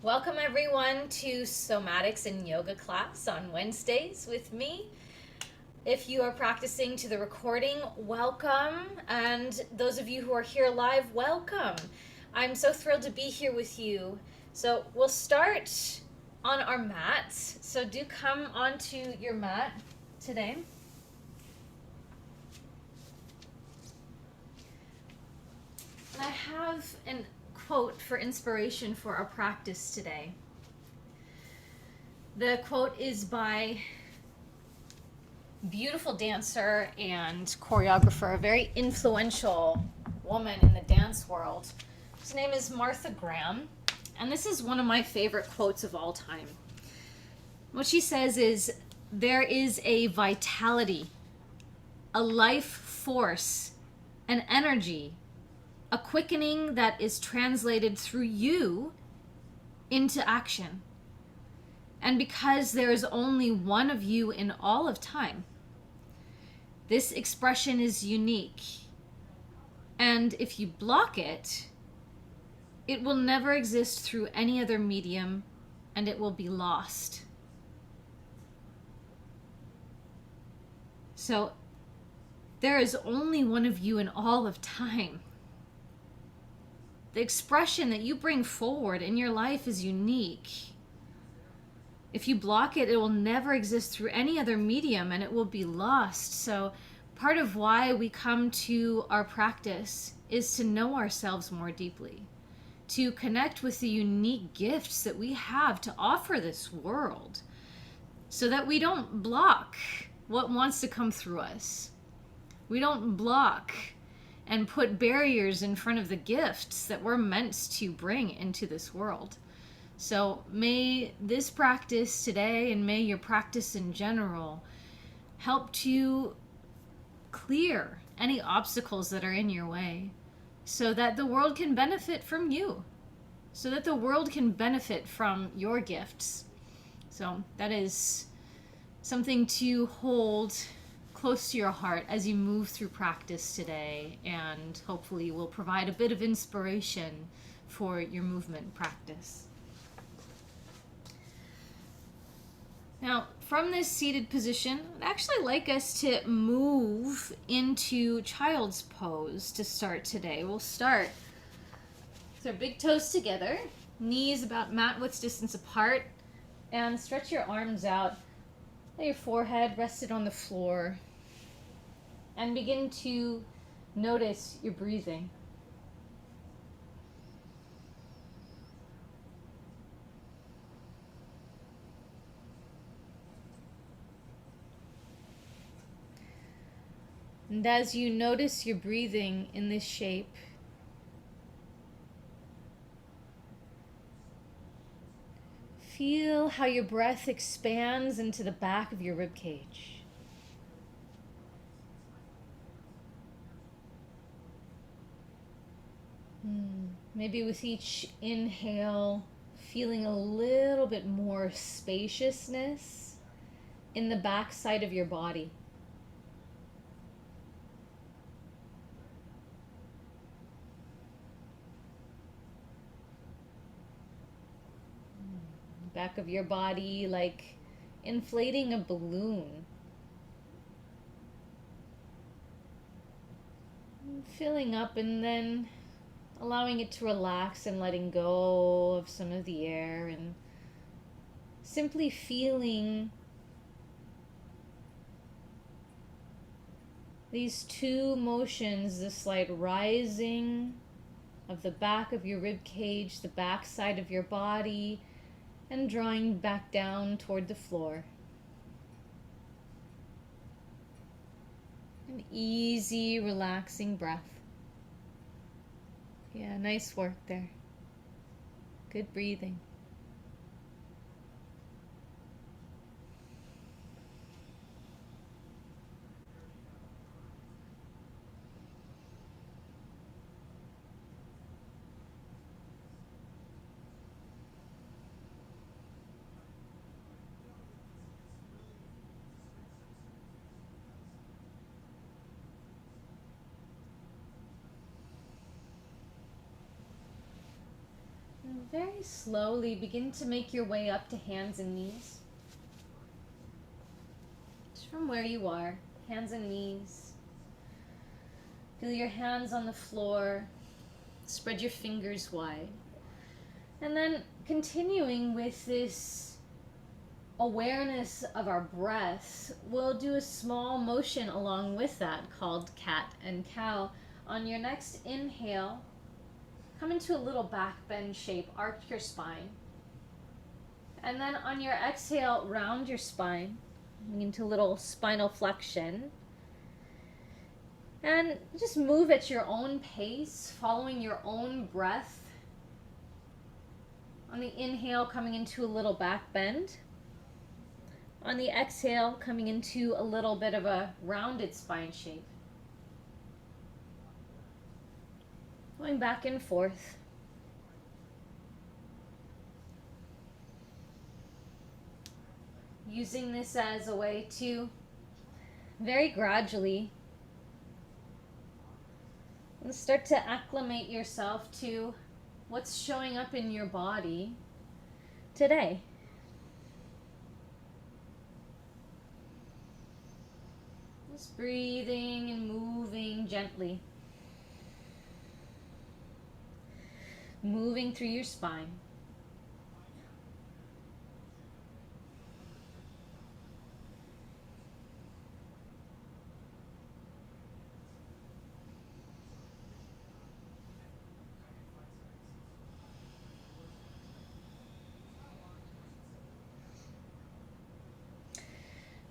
Welcome everyone to Somatics and Yoga class on Wednesdays with me. If you are practicing to the recording, welcome. And those of you who are here live, welcome. I'm so thrilled to be here with you. So we'll start on our mats. So do come onto your mat today. And I have a quote for inspiration for our practice today. The quote is by beautiful dancer and choreographer, a very influential woman in the dance world. Her name is Martha Graham, and this is one of my favorite quotes of all time. What she says is, there is a vitality, a life force, an energy, a quickening that is translated through you into action. And because there is only one of you in all of time, this expression is unique. And if you block it, it will never exist through any other medium, and it will be lost. So there is only one of you in all of time. The expression that you bring forward in your life is unique. If you block it, it will never exist through any other medium and it will be lost. So part of why we come to our practice is to know ourselves more deeply, to connect with the unique gifts that we have to offer this world, so that we don't block what wants to come through us. We don't block and put barriers in front of the gifts that we're meant to bring into this world. So may this practice today, and may your practice in general, help to clear any obstacles that are in your way, so that the world can benefit from you, so that the world can benefit from your gifts. So that is something to hold close to your heart as you move through practice today, and hopefully will provide a bit of inspiration for your movement practice. Now, from this seated position, I'd actually like us to move into child's pose to start today. We'll start with our big toes together, knees about mat width distance apart, and stretch your arms out. Let your forehead rested on the floor, and begin to notice your breathing. And as you notice your breathing in this shape, feel how your breath expands into the back of your rib cage. Maybe with each inhale, feeling a little bit more spaciousness in the back side of your body. Back of your body like inflating a balloon. Filling up and then allowing it to relax and letting go of some of the air, and simply feeling these two motions, the slight rising of the back of your rib cage, the back side of your body, and drawing back down toward the floor. An easy, relaxing breath. Yeah, nice work there. Good breathing. very slowly begin to make your way up to hands and knees. Just from where you are, hands and knees. Feel your hands on the floor. Spread your fingers wide. And then continuing with this awareness of our breath, we'll do a small motion along with that called cat and cow. On your next inhale, come into a little back bend shape, arch your spine. And then on your exhale, round your spine into a little spinal flexion. And just move at your own pace, following your own breath. On the inhale, coming into a little back bend. On the exhale, coming into a little bit of a rounded spine shape. Going back and forth. Using this as a way to very gradually start to acclimate yourself to what's showing up in your body today. Just breathing and moving gently. Moving through your spine.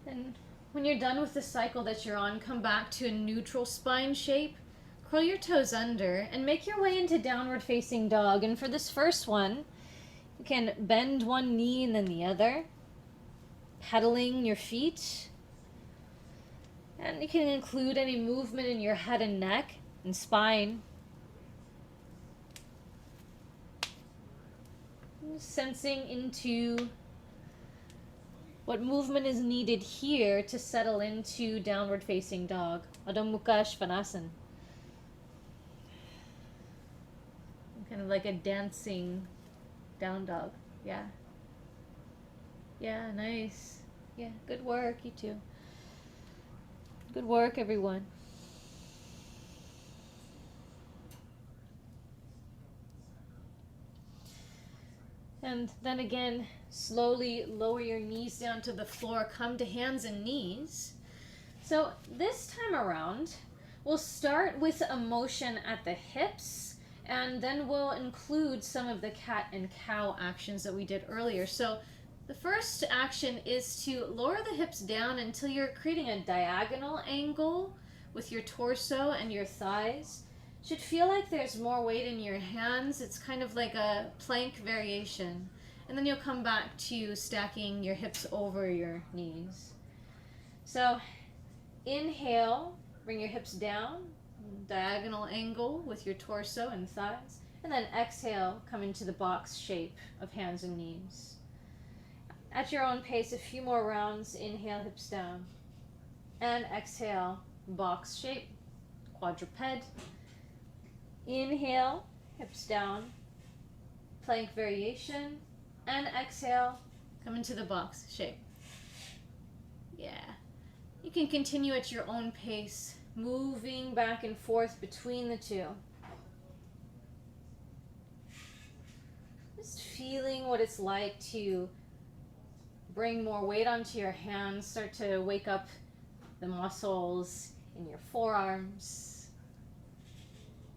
And when you're done with the cycle that you're on, come back to a neutral spine shape. Curl your toes under and make your way into downward facing dog. And for this first one, you can bend one knee and then the other, pedaling your feet. And you can include any movement in your head and neck and spine. Sensing into what movement is needed here to settle into downward facing dog. Adho Mukha Svanasana. Kind of like a dancing down dog. Yeah. Yeah, nice. Yeah, good work, you too. Good work, everyone. And then again, slowly lower your knees down to the floor. Come to hands and knees. So this time around, we'll start with a motion at the hips, and then we'll include some of the cat and cow actions that we did earlier. So the first action is to lower the hips down until you're creating a diagonal angle with your torso and your thighs. Should feel like there's more weight in your hands. It's kind of like a plank variation. And then you'll come back to stacking your hips over your knees. So inhale, bring your hips down, diagonal angle with your torso and thighs. And then exhale, come into the box shape of hands and knees. At your own pace, a few more rounds. Inhale, hips down. And exhale, box shape, quadruped. Inhale, hips down, plank variation, and exhale, come into the box shape. Yeah. You can continue at your own pace, moving back and forth between the two. Just feeling what it's like to bring more weight onto your hands, start to wake up the muscles in your forearms,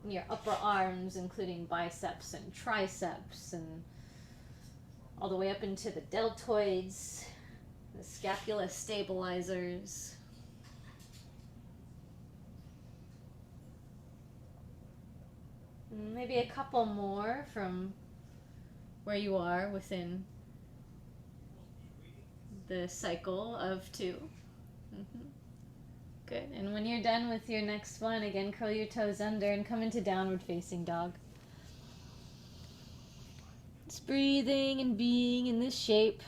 in your upper arms, including biceps and triceps, and all the way up into the deltoids, the scapula stabilizers. Maybe a couple more from where you are within the cycle of 2. Good. And when you're done with your next one, again, curl your toes under and come into downward facing dog. Just breathing and being in this shape.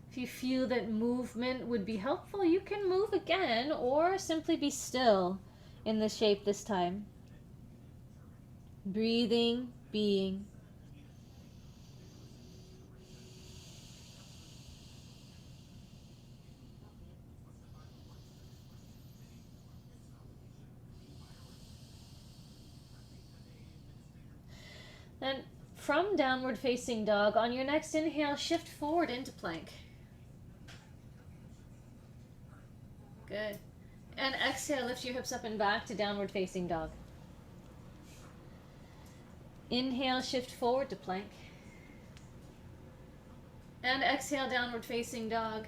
If you feel that movement would be helpful, you can move again or simply be still in this shape this time. Breathing, being. Then from downward facing dog, on your next inhale, shift forward into plank. Good. And exhale, lift your hips up and back to downward facing dog. Inhale, shift forward to plank. And exhale, downward facing dog.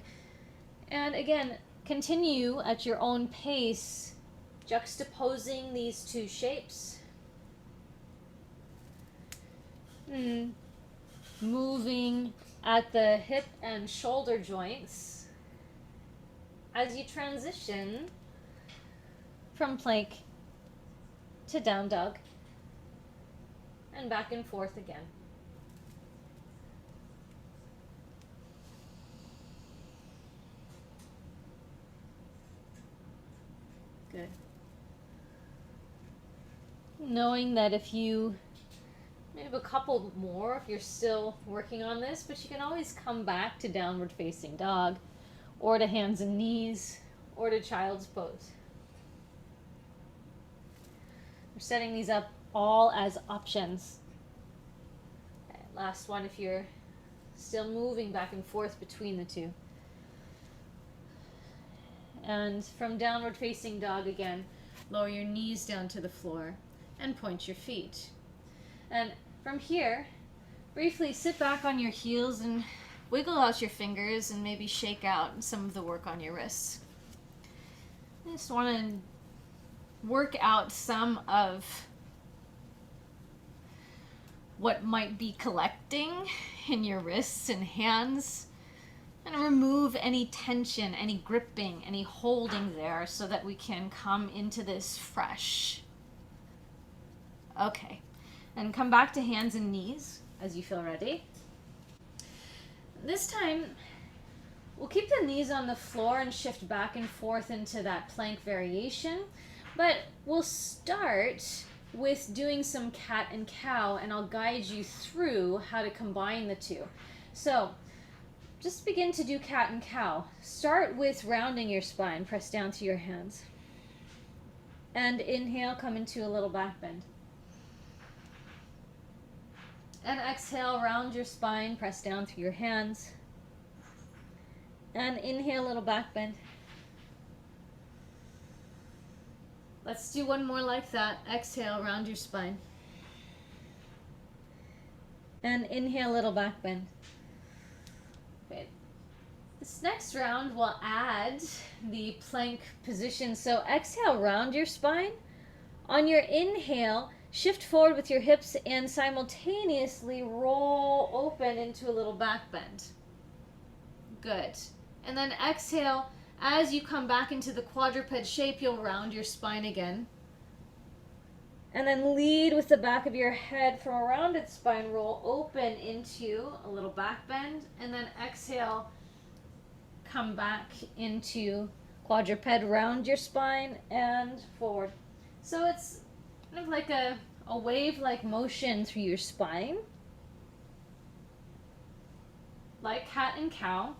And again, continue at your own pace, juxtaposing these two shapes. Moving at the hip and shoulder joints as you transition from plank to down dog and back and forth again. Good. Knowing that if you maybe a couple more if you're still working on this, but you can always come back to downward facing dog or to hands and knees or to child's pose. We're setting these up all as options. Okay, last one if you're still moving back and forth between the two. And from downward facing dog again, lower your knees down to the floor and point your feet. And from here, briefly sit back on your heels and wiggle out your fingers and maybe shake out some of the work on your wrists. I just want to work out some of what might be collecting in your wrists and hands and remove any tension, any gripping, any holding there so that we can come into this fresh. Okay. And come back to hands and knees as you feel ready. This time, we'll keep the knees on the floor and shift back and forth into that plank variation, but we'll start with doing some cat and cow, and I'll guide you through how to combine the two. So, just begin to do cat and cow. Start with rounding your spine, press down to your hands. And inhale, come into a little back bend. And exhale, round your spine, press down through your hands. And inhale, little back bend. Let's do one more like that. Exhale, round your spine. And inhale, little back bend. Great. This next round will add the plank position. So exhale, round your spine. On your inhale, shift forward with your hips and simultaneously roll open into a little back bend. Good. And then exhale, as you come back into the quadruped shape, you'll round your spine again. And then lead with the back of your head from a rounded spine, roll open into a little back bend. And then exhale, come back into quadruped, round your spine and forward. So it's kind of like a wave-like motion through your spine, like cat and cow.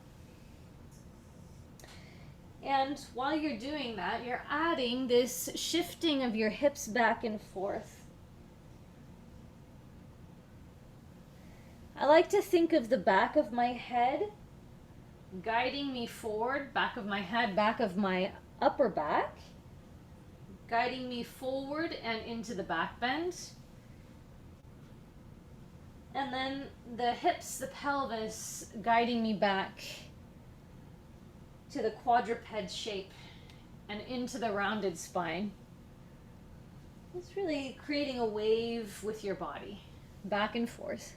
And while you're doing that, you're adding this shifting of your hips back and forth. I like to think of the back of my head guiding me forward, back of my head, back of my upper back, guiding me forward and into the back bend. And then the hips, the pelvis, guiding me back to the quadruped shape and into the rounded spine. It's really creating a wave with your body, back and forth.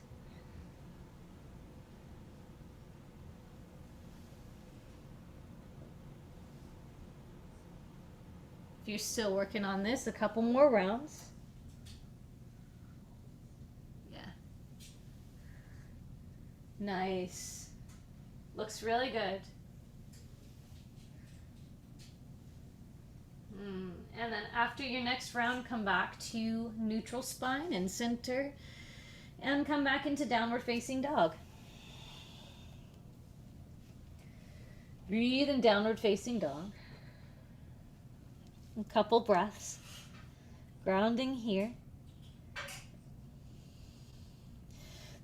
If you're still working on this, a couple more rounds. Yeah. Nice. Looks really good. And then after your next round, come back to neutral spine and center, and come back into downward facing dog. Breathe in downward facing dog. A couple breaths. Grounding here.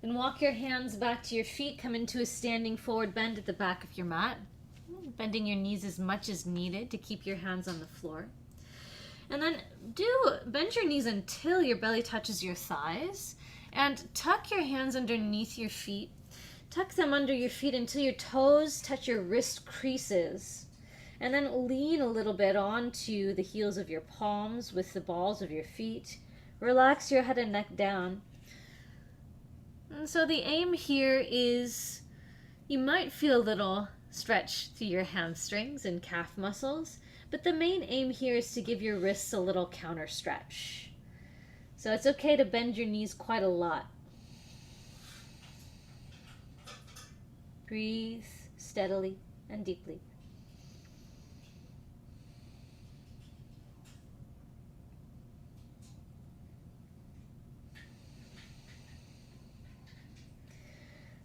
Then walk your hands back to your feet. Come into a standing forward bend at the back of your mat. Bending your knees as much as needed to keep your hands on the floor. And then bend your knees until your belly touches your thighs. And tuck your hands underneath your feet. Tuck them under your feet until your toes touch your wrist creases. And then lean a little bit onto the heels of your palms with the balls of your feet. Relax your head and neck down. And so the aim here is you might feel a little stretch through your hamstrings and calf muscles, but the main aim here is to give your wrists a little counter stretch. So it's okay to bend your knees quite a lot. Breathe steadily and deeply.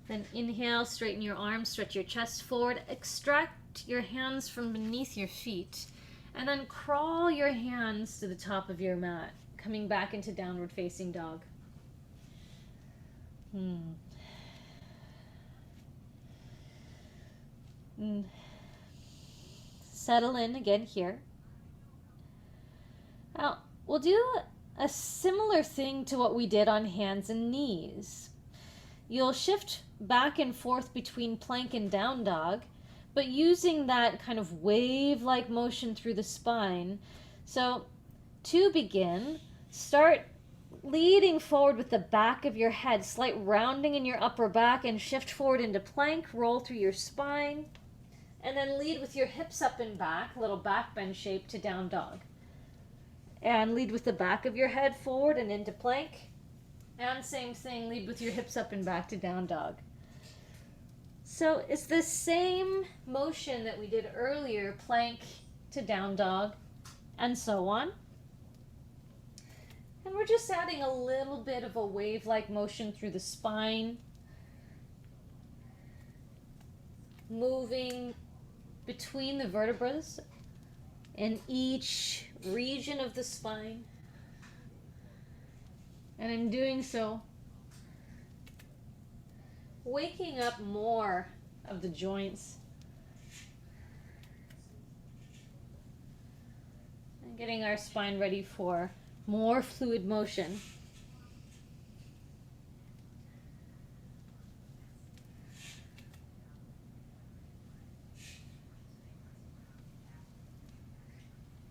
Then inhale, straighten your arms, stretch your chest forward, extract your hands from beneath your feet, and then crawl your hands to the top of your mat, coming back into downward facing dog. Settle in again here. Now, we'll do a similar thing to what we did on hands and knees. You'll shift back and forth between plank and down dog, but using that kind of wave-like motion through the spine. So to begin, start leading forward with the back of your head, slight rounding in your upper back, and shift forward into plank, roll through your spine, and then lead with your hips up and back, a little back bend shape to down dog. And lead with the back of your head forward and into plank. And same thing, lead with your hips up and back to down dog. So it's the same motion that we did earlier, plank to down dog, and so on. And we're just adding a little bit of a wave-like motion through the spine, moving between the vertebrae in each region of the spine. And in doing so, waking up more of the joints and getting our spine ready for more fluid motion.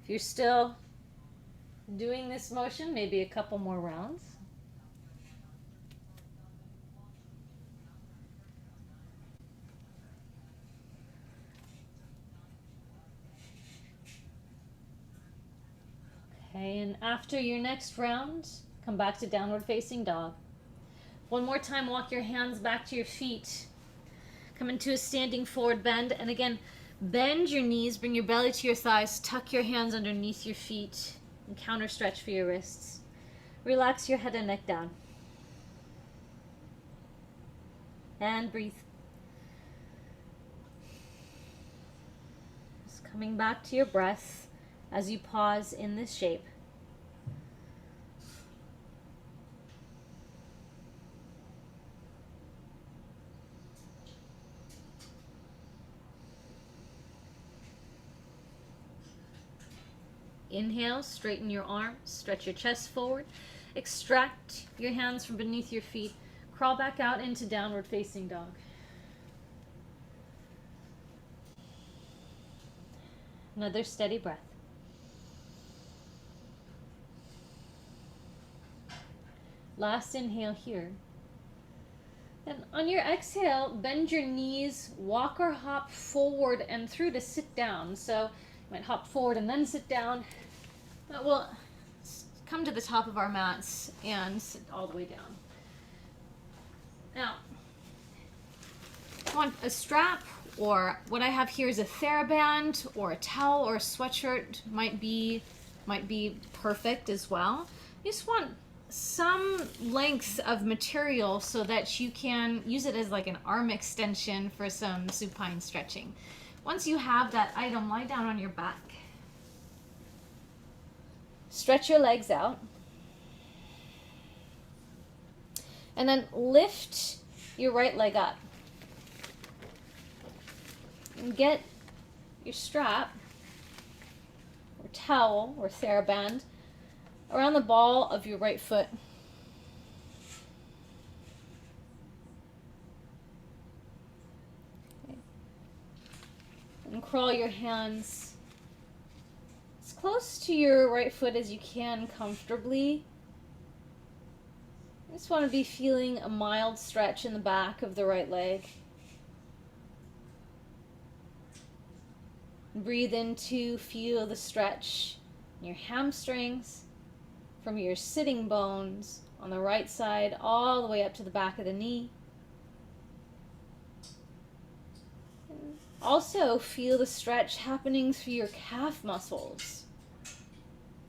If you're still doing this motion, maybe a couple more rounds. Okay, and after your next round, come back to downward facing dog. One more time, walk your hands back to your feet. Come into a standing forward bend, and again, bend your knees, bring your belly to your thighs, tuck your hands underneath your feet, and counter stretch for your wrists. Relax your head and neck down. And breathe. Just coming back to your breath as you pause in this shape. Inhale, straighten your arms, stretch your chest forward, extract your hands from beneath your feet, crawl back out into downward facing dog. Another steady breath. Last inhale here. And on your exhale, bend your knees, walk or hop forward and through to sit down. So you might hop forward and then sit down. But we'll come to the top of our mats and sit all the way down. Now, want a strap or what I have here is a TheraBand or a towel or a sweatshirt might be perfect as well. You just want some length of material so that you can use it as like an arm extension for some supine stretching. Once you have that item, lie down on your back. Stretch your legs out. And then lift your right leg up. And get your strap or towel or TheraBand around the ball of your right foot. Okay. And crawl your hands as close to your right foot as you can comfortably. I just want to be feeling a mild stretch in the back of the right leg. Breathe in to feel the stretch in your hamstrings from your sitting bones on the right side all the way up to the back of the knee. And also feel the stretch happening through your calf muscles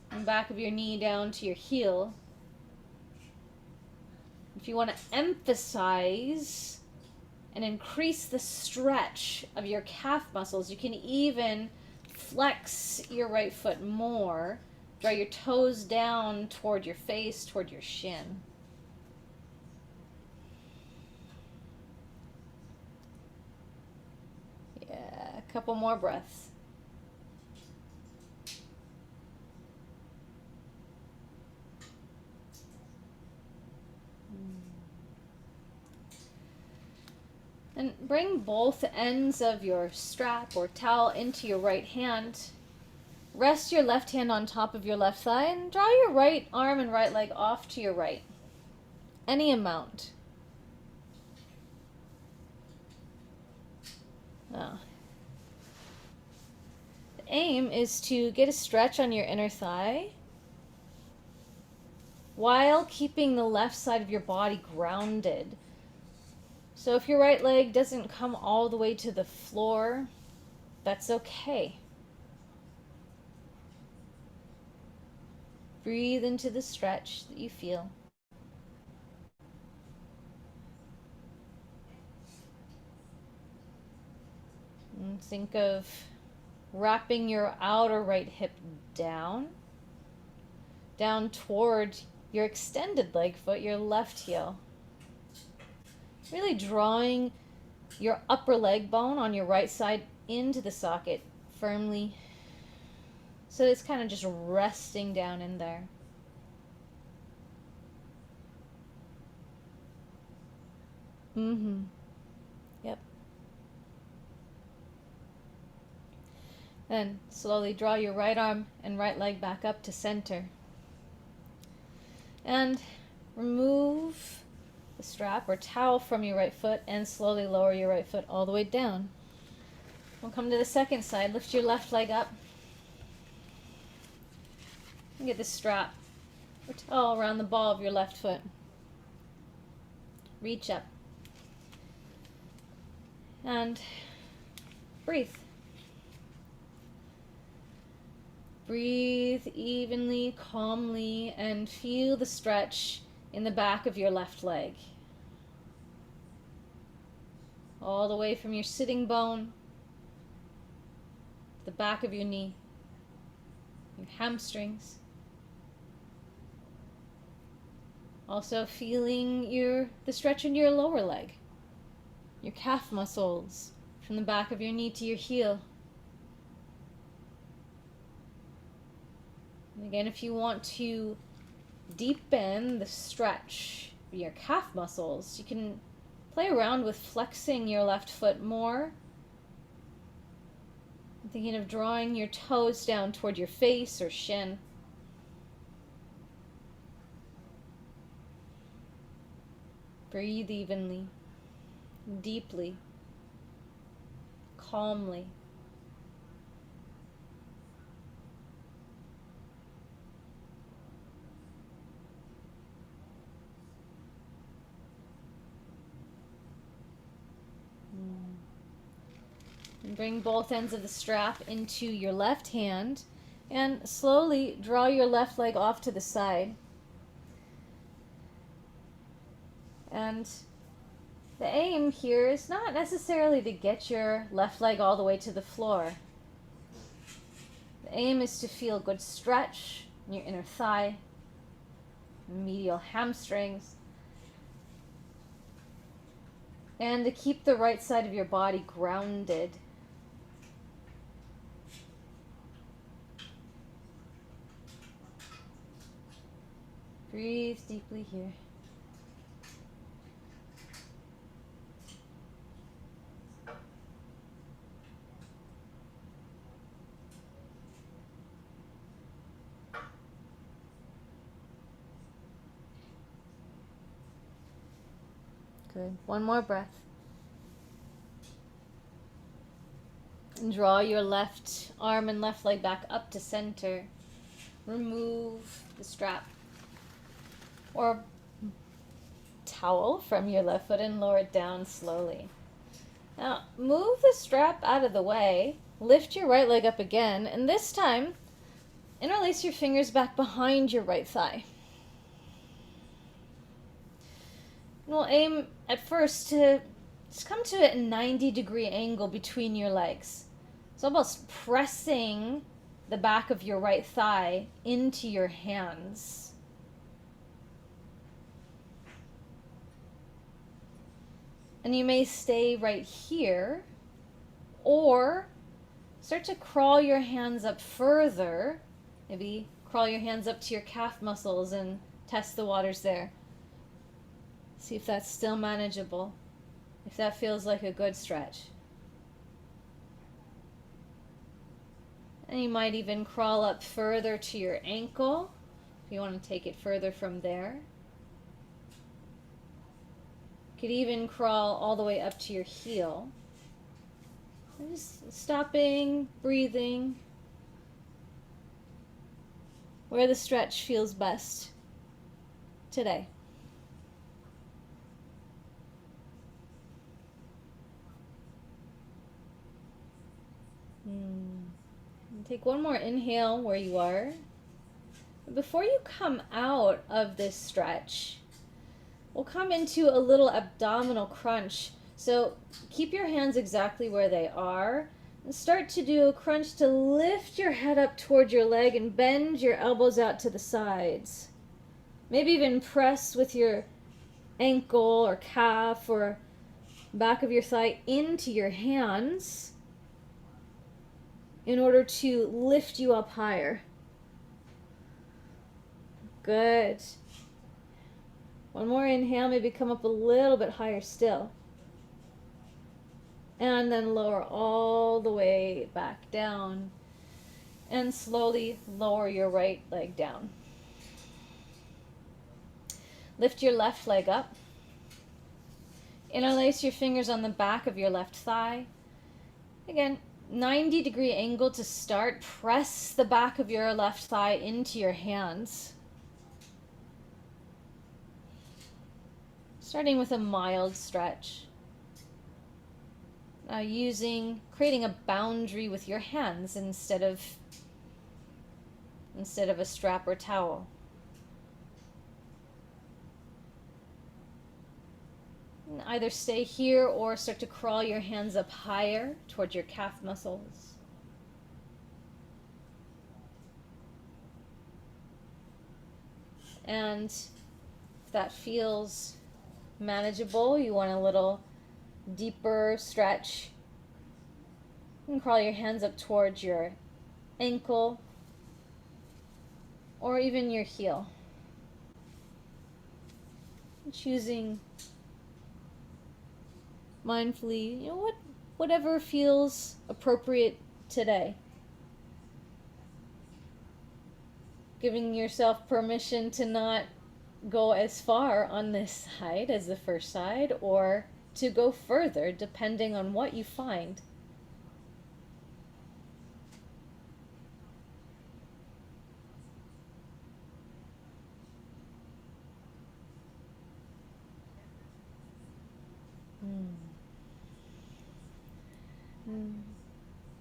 from the back of your knee down to your heel. If you want to emphasize and increase the stretch of your calf muscles, you can even flex your right foot more. Draw your toes down toward your face, toward your shin. Yeah, a couple more breaths. And bring both ends of your strap or towel into your right hand. Rest your left hand on top of your left thigh and draw your right arm and right leg off to your right. Any amount. Now, the aim is to get a stretch on your inner thigh while keeping the left side of your body grounded. So if your right leg doesn't come all the way to the floor, that's okay. Breathe into the stretch that you feel. And think of wrapping your outer right hip down toward your extended leg foot, your left heel. Really drawing your upper leg bone on your right side into the socket firmly. So it's kind of just resting down in there. Yep. Then slowly draw your right arm and right leg back up to center. And remove the strap or towel from your right foot and slowly lower your right foot all the way down. We'll come to the second side. Lift your left leg up. And get the strap or towel around the ball of your left foot. Reach up. And breathe. Breathe evenly, calmly, and feel the stretch in the back of your left leg. All the way from your sitting bone to the back of your knee, your hamstrings. Also feeling the stretch in your lower leg, your calf muscles from the back of your knee to your heel. And again, if you want to deepen the stretch of your calf muscles, you can play around with flexing your left foot more. I'm thinking of drawing your toes down toward your face or shin. Breathe evenly, deeply, calmly. Bring both ends of the strap into your left hand and slowly draw your left leg off to the side. And the aim here is not necessarily to get your left leg all the way to the floor. The aim is to feel good stretch in your inner thigh, medial hamstrings, and to keep the right side of your body grounded. Breathe deeply here. Good. One more breath. And draw your left arm and left leg back up to center. Remove the strap or towel from your left foot and lower it down slowly. Now, move the strap out of the way. Lift your right leg up again, and this time, interlace your fingers back behind your right thigh. We'll aim at first to just come to a 90-degree angle between your legs. It's almost pressing the back of your right thigh into your hands. And you may stay right here, or start to crawl your hands up further. Maybe crawl your hands up to your calf muscles and test the waters there. See if that's still manageable, if that feels like a good stretch. And you might even crawl up further to your ankle, if you want to take it further from there. You could even crawl all the way up to your heel. And just stopping, breathing, where the stretch feels best today. Take one more inhale where you are. Before you come out of this stretch, we'll come into a little abdominal crunch. So keep your hands exactly where they are and start to do a crunch to lift your head up toward your leg and bend your elbows out to the sides. Maybe even press with your ankle or calf or back of your thigh into your hands in order to lift you up higher. Good. One more inhale, maybe come up a little bit higher still. And then lower all the way back down. And slowly lower your right leg down. Lift your left leg up. Interlace your fingers on the back of your left thigh. Again, 90-degree angle to start. Press the back of your left thigh into your hands. Starting with a mild stretch. Now creating a boundary with your hands instead of a strap or towel. Either stay here or start to crawl your hands up higher towards your calf muscles. And if that feels manageable, you want a little deeper stretch, you can crawl your hands up towards your ankle or even your heel. Choosing mindfully, whatever feels appropriate today. Giving yourself permission to not go as far on this side as the first side, or to go further depending on what you find.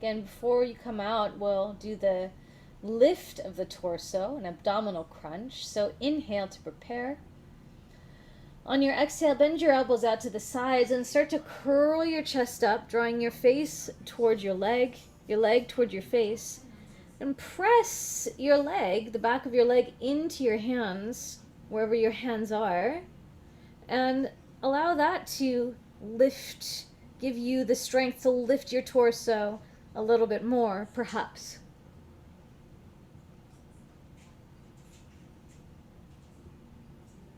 Again, before you come out, we'll do the lift of the torso, an abdominal crunch. So inhale to prepare. On your exhale, bend your elbows out to the sides and start to curl your chest up, drawing your face toward your leg toward your face. And press your leg, the back of your leg, into your hands, wherever your hands are. And allow that to lift, give you the strength to lift your torso a little bit more, perhaps.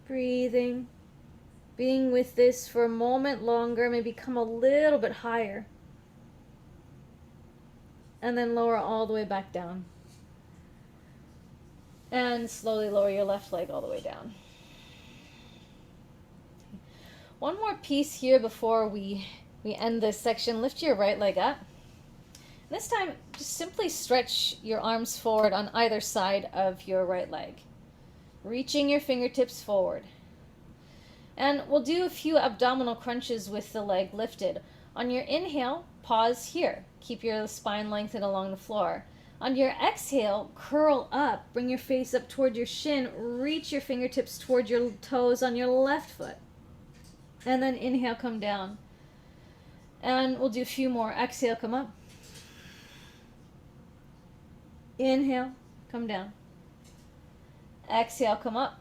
Breathing, being with this for a moment longer, maybe come a little bit higher. And then lower all the way back down. And slowly lower your left leg all the way down. One more piece here before we end this section. Lift your right leg up. This time, just simply stretch your arms forward on either side of your right leg, reaching your fingertips forward. And we'll do a few abdominal crunches with the leg lifted. On your inhale, pause here. Keep your spine lengthened along the floor. On your exhale, curl up. Bring your face up toward your shin. Reach your fingertips toward your toes on your left foot. And then inhale, come down. And we'll do a few more. Exhale, come up. Inhale, come down. Exhale, come up.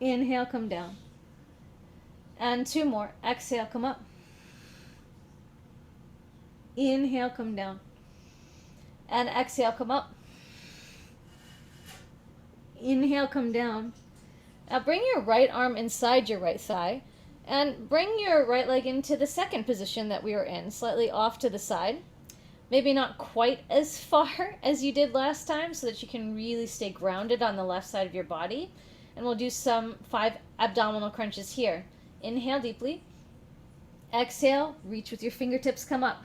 Inhale, come down. And two more. Exhale, come up. Inhale, come down. And exhale, come up. Inhale, come down. Now bring your right arm inside your right thigh and bring your right leg into the second position that we were in, slightly off to the side. Maybe not quite as far as you did last time so that you can really stay grounded on the left side of your body. And we'll do some 5 abdominal crunches here. Inhale deeply. Exhale, reach with your fingertips, come up.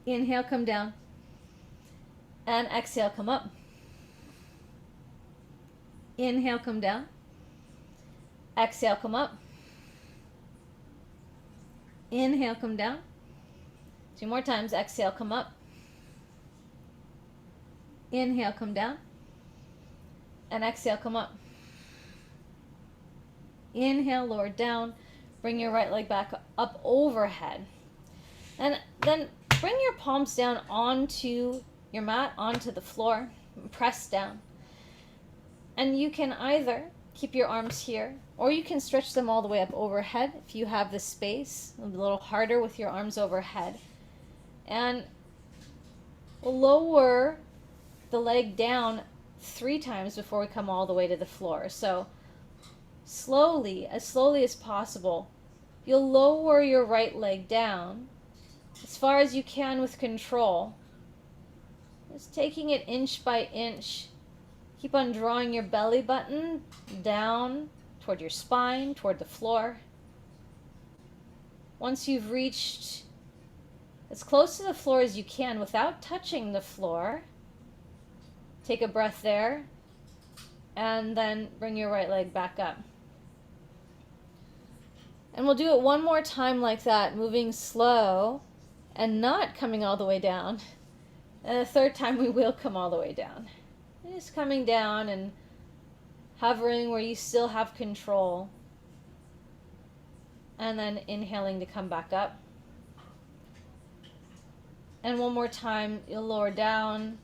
Inhale, come down. And exhale, come up. Inhale, come down. Exhale, come up. Inhale, come down. 2 more times. Exhale, come up. Inhale, come down. And exhale, come up. Inhale, lower down. Bring your right leg back up overhead. And then bring your palms down onto your mat, onto the floor. Press down. And you can either keep your arms here, or you can stretch them all the way up overhead if you have the space. A little harder with your arms overhead. And lower the leg down 3 times before we come all the way to the floor. So slowly as possible, you'll lower your right leg down as far as you can with control. Just taking it inch by inch. Keep on drawing your belly button down toward your spine, toward the floor. Once you've reached as close to the floor as you can without touching the floor, take a breath there, and then bring your right leg back up. And we'll do it one more time like that, moving slow and not coming all the way down. And the third time we will come all the way down. Just coming down and hovering where you still have control. And then inhaling to come back up. And one more time, you'll lower down.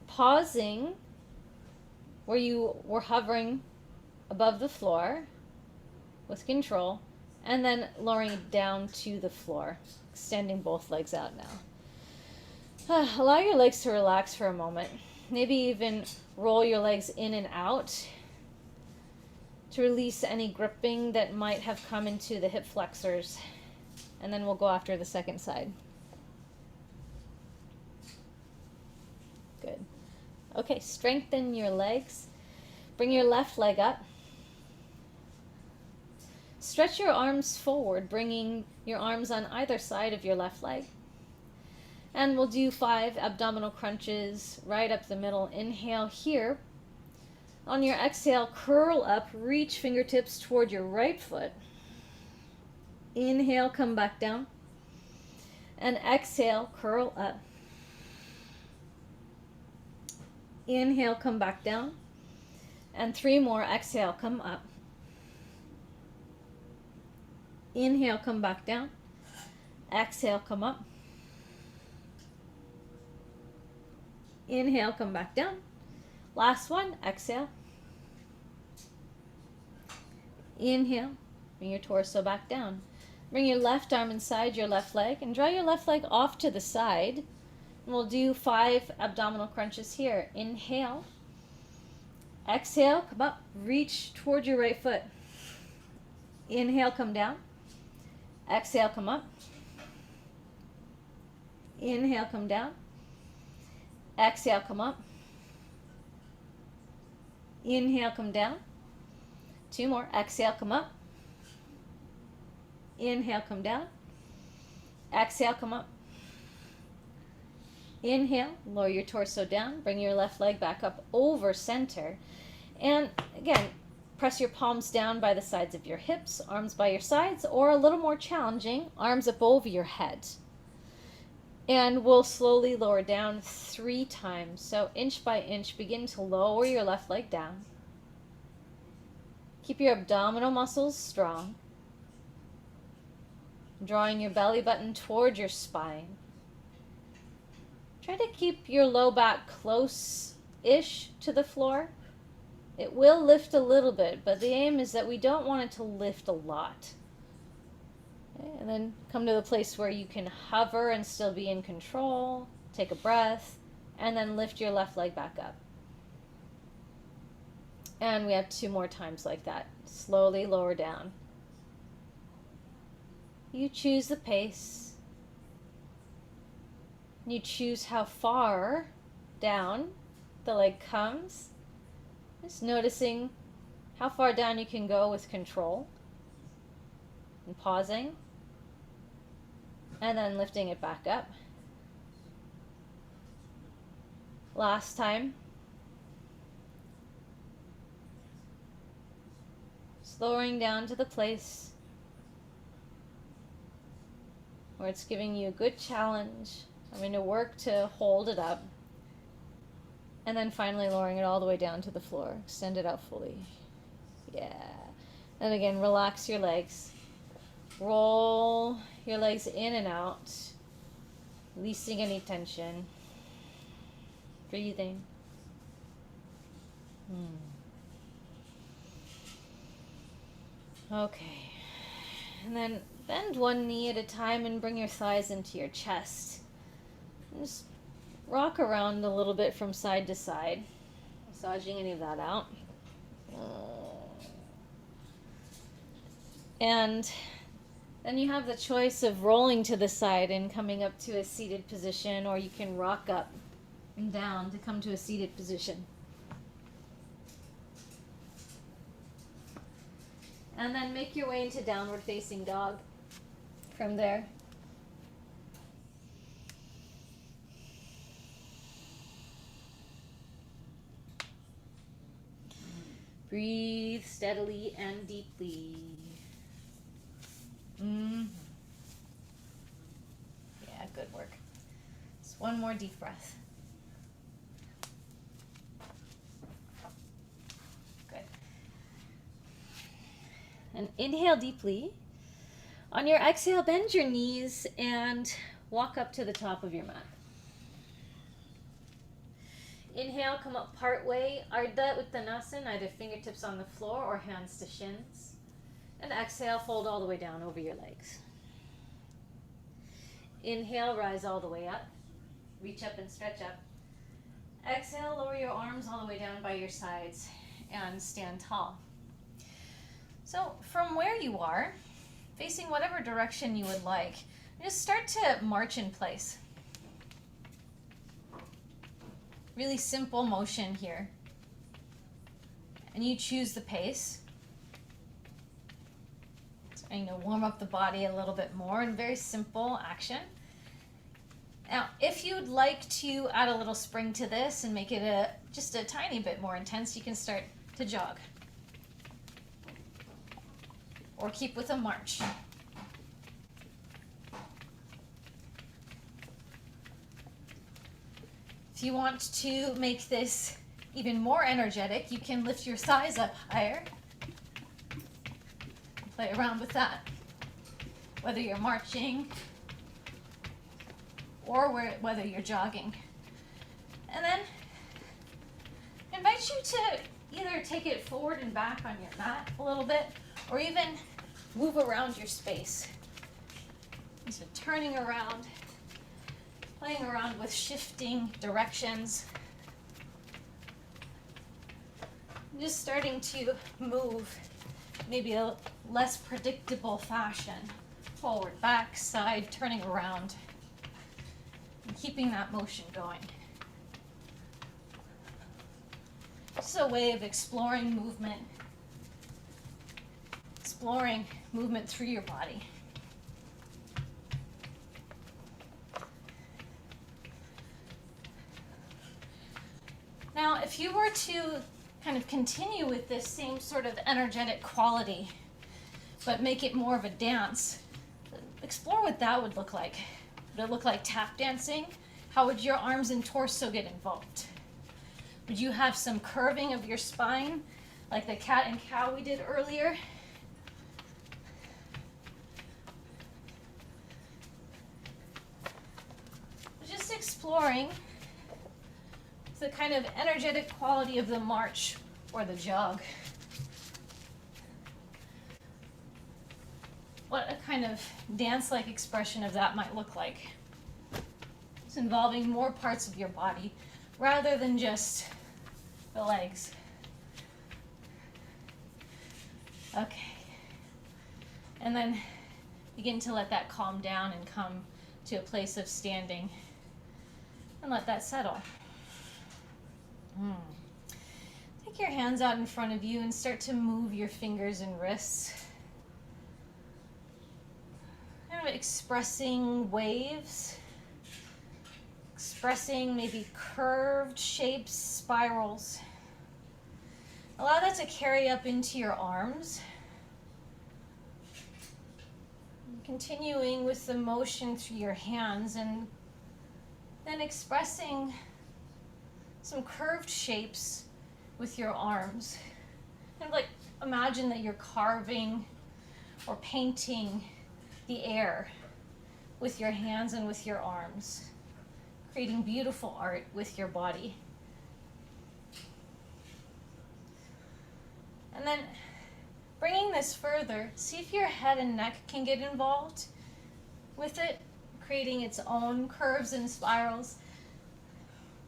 Pausing where you were hovering above the floor with control. And then lowering it down to the floor. Extending both legs out now. Allow your legs to relax for a moment. Maybe even roll your legs in and out to release any gripping that might have come into the hip flexors. And then we'll go after the second side. Good. Okay, strengthen your legs. Bring your left leg up. Stretch your arms forward, bringing your arms on either side of your left leg. And we'll do 5 abdominal crunches right up the middle. Inhale here. On your exhale, curl up, reach fingertips toward your right foot. Inhale, come back down. And exhale, curl up. Inhale, come back down. And 3 more. Exhale, come up. Inhale, come back down. Exhale, come up. Inhale, come back down. Last one. Exhale. Inhale. Bring your torso back down. Bring your left arm inside your left leg and draw your left leg off to the side. And we'll do 5 abdominal crunches here. Inhale. Exhale, come up. Reach toward your right foot. Inhale, come down. Exhale, come up. Inhale, come down. Exhale, come up. Inhale, come down. 2 more. Exhale, come up. Inhale, come down. Exhale, come up. Inhale, lower your torso down. Bring your left leg back up over center. And again, press your palms down by the sides of your hips, arms by your sides, or a little more challenging, arms up over your head. And we'll slowly lower down 3 times. So inch by inch, begin to lower your left leg down. Keep your abdominal muscles strong. Drawing your belly button toward your spine. Try to keep your low back close-ish to the floor. It will lift a little bit, but the aim is that we don't want it to lift a lot. Okay, and then come to the place where you can hover and still be in control. Take a breath, and then lift your left leg back up. And we have 2 more times like that. Slowly lower down. You choose the pace. You choose how far down the leg comes. Just noticing how far down you can go with control. And pausing. And then lifting it back up. Last time. Lowering down to the place where it's giving you a good challenge. I'm going to work to hold it up. And then finally lowering it all the way down to the floor. Extend it out fully. Yeah. And again, relax your legs. Roll your legs in and out. Releasing any tension. Breathing. Okay, and then bend one knee at a time and bring your thighs into your chest. And just rock around a little bit from side to side, massaging any of that out. And then you have the choice of rolling to the side and coming up to a seated position, or you can rock up and down to come to a seated position. And then make your way into downward facing dog from there. Breathe steadily and deeply. Yeah, good work. Just one more deep breath. And inhale deeply. On your exhale, bend your knees and walk up to the top of your mat. Inhale, come up part way, Ardha Uttanasana, either fingertips on the floor or hands to shins. And exhale, fold all the way down over your legs. Inhale, rise all the way up. Reach up and stretch up. Exhale, lower your arms all the way down by your sides and stand tall. So from where you are, facing whatever direction you would like, just start to march in place. Really simple motion here. And you choose the pace. Starting to warm up the body a little bit more, and very simple action. Now, if you'd like to add a little spring to this and make it just a tiny bit more intense, you can start to jog. Or keep with a march. If you want to make this even more energetic, you can lift your thighs up higher. Play around with that. Whether you're marching or whether you're jogging. And then I invite you to either take it forward and back on your mat a little bit, or even move around your space. So turning around, playing around with shifting directions. Just starting to move maybe a less predictable fashion. Forward, back, side, turning around. And keeping that motion going. It's a way of exploring movement. Exploring movement through your body. Now, if you were to kind of continue with this same sort of energetic quality, but make it more of a dance, explore what that would look like. Would it look like tap dancing? How would your arms and torso get involved? Would you have some curving of your spine, like the cat and cow we did earlier? Just exploring the kind of energetic quality of the march or the jog. What a kind of dance-like expression of that might look like. It's involving more parts of your body rather than just the legs. Okay. And then begin to let that calm down and come to a place of standing and let that settle. Take your hands out in front of you and start to move your fingers and wrists. Kind of expressing waves, expressing maybe curved shapes, spirals. Allow that to carry up into your arms. Continuing with the motion through your hands and then expressing some curved shapes with your arms. Kind of like imagine that you're carving or painting the air with your hands and with your arms, creating beautiful art with your body. And then bringing this further, see if your head and neck can get involved with it, creating its own curves and spirals.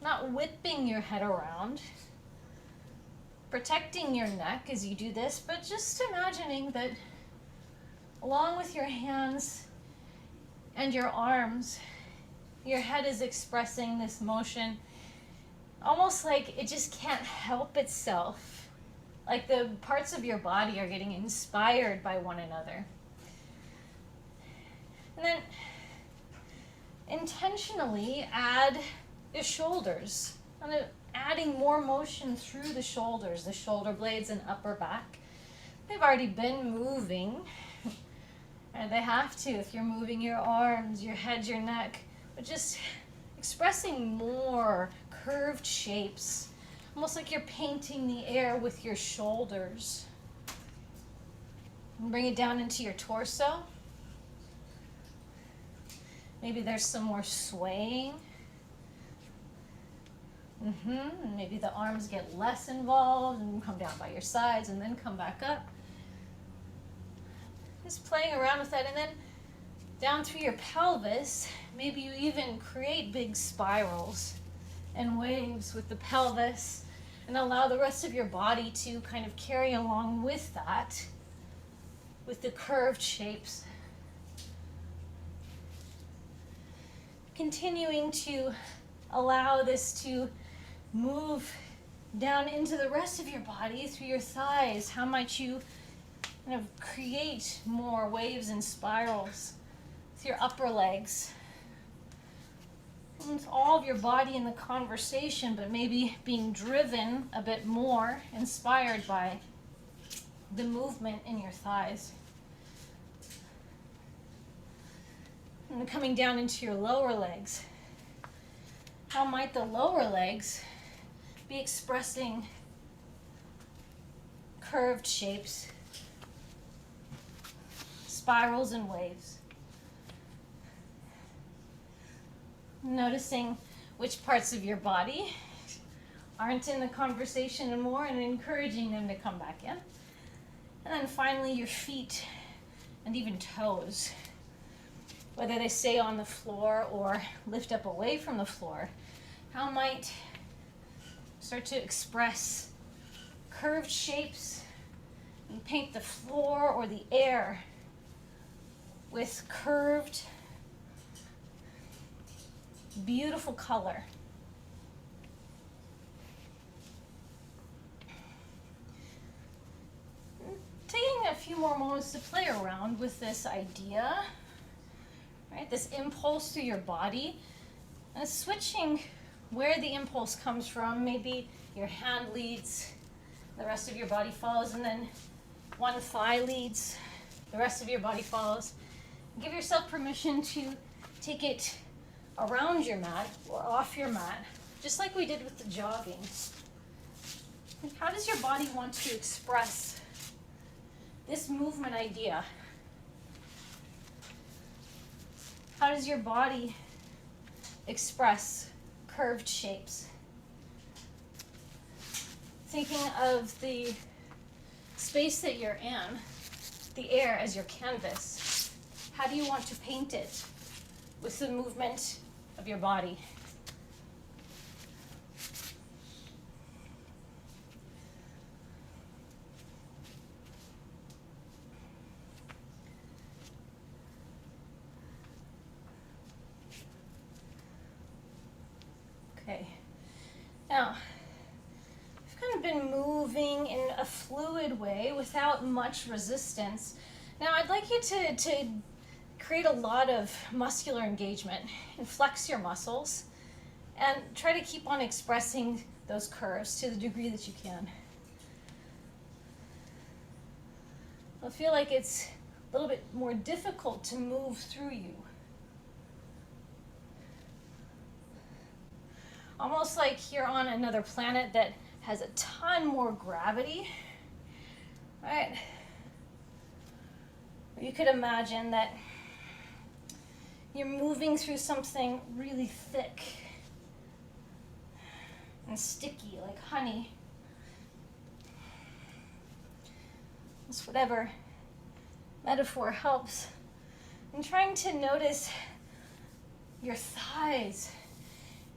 Not whipping your head around, protecting your neck as you do this, but just imagining that along with your hands and your arms, your head is expressing this motion, almost like it just can't help itself, like the parts of your body are getting inspired by one another. And then intentionally add the shoulders, kind of adding more motion through the shoulders, the shoulder blades and upper back. They've already been moving, and they have to if you're moving your arms, your head, your neck, but just expressing more curved shapes, almost like you're painting the air with your shoulders. And bring it down into your torso. Maybe there's some more swaying. Maybe the arms get less involved and come down by your sides and then come back up. Just playing around with that, and then down through your pelvis, maybe you even create big spirals and waves with the pelvis and allow the rest of your body to kind of carry along with that, with the curved shapes. Continuing to allow this to move down into the rest of your body through your thighs. How might you kind of create more waves and spirals with your upper legs? With all of your body in the conversation, but maybe being driven a bit more, inspired by the movement in your thighs. And coming down into your lower legs. How might the lower legs be expressing curved shapes, spirals and waves? Noticing which parts of your body aren't in the conversation anymore and encouraging them to come back in. And then finally your feet and even toes, whether they stay on the floor or lift up away from the floor, how might start to express curved shapes and paint the floor or the air with curved, beautiful color. Taking a few more moments to play around with this idea, right? This impulse through your body, and switching where the impulse comes from. Maybe your hand leads, the rest of your body follows, and then one thigh leads, the rest of your body follows. Give yourself permission to take it around your mat or off your mat, just like we did with the jogging. How does your body want to express this movement idea? How does your body express curved shapes? Thinking of the space that you're in, the air as your canvas. How do you want to paint it with the movement of your body? Okay, now I've kind of been moving in a fluid way without much resistance. Now I'd like you to create a lot of muscular engagement and flex your muscles and try to keep on expressing those curves to the degree that you can. I feel like it's a little bit more difficult to move through you. Almost like you're on another planet that has a ton more gravity, right? Or you could imagine that you're moving through something really thick and sticky, like honey. Just whatever metaphor helps. And trying to notice your thighs.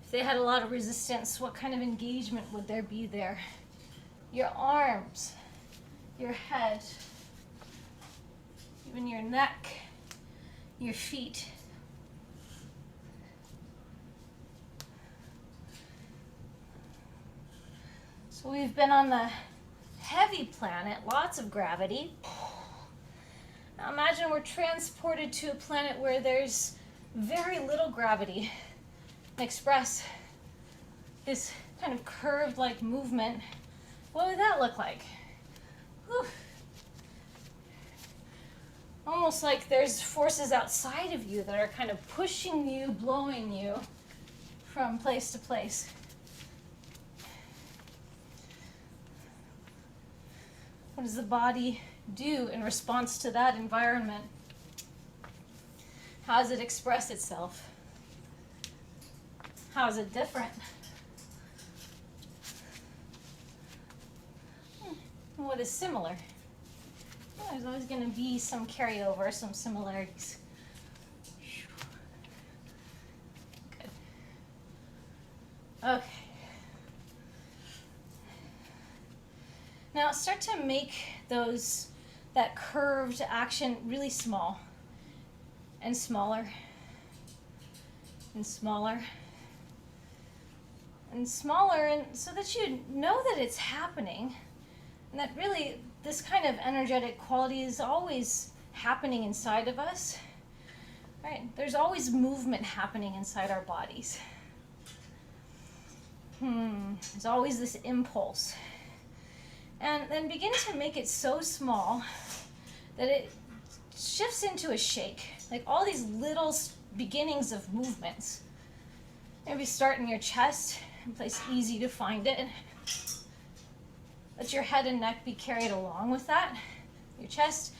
If they had a lot of resistance, what kind of engagement would there be there? Your arms, your head, even your neck, your feet. So we've been on the heavy planet, lots of gravity. Now imagine we're transported to a planet where there's very little gravity. Express this kind of curved like movement. What would that look like? Whew. Almost like there's forces outside of you that are kind of pushing you, blowing you from place to place. What does the body do in response to that environment? How does it express itself? How is it different? What is similar? Well, there's always going to be some carryover, some similarities. Good. Okay. Now start to make that curved action really small and smaller and smaller and smaller, and so that you know that it's happening and that really this kind of energetic quality is always happening inside of us. Right? There's always movement happening inside our bodies. There's always this impulse. And then begin to make it so small that it shifts into a shake. Like all these little beginnings of movements Maybe start in your chest, a place easy to find it. Let your head and neck be carried along with that. Your chest,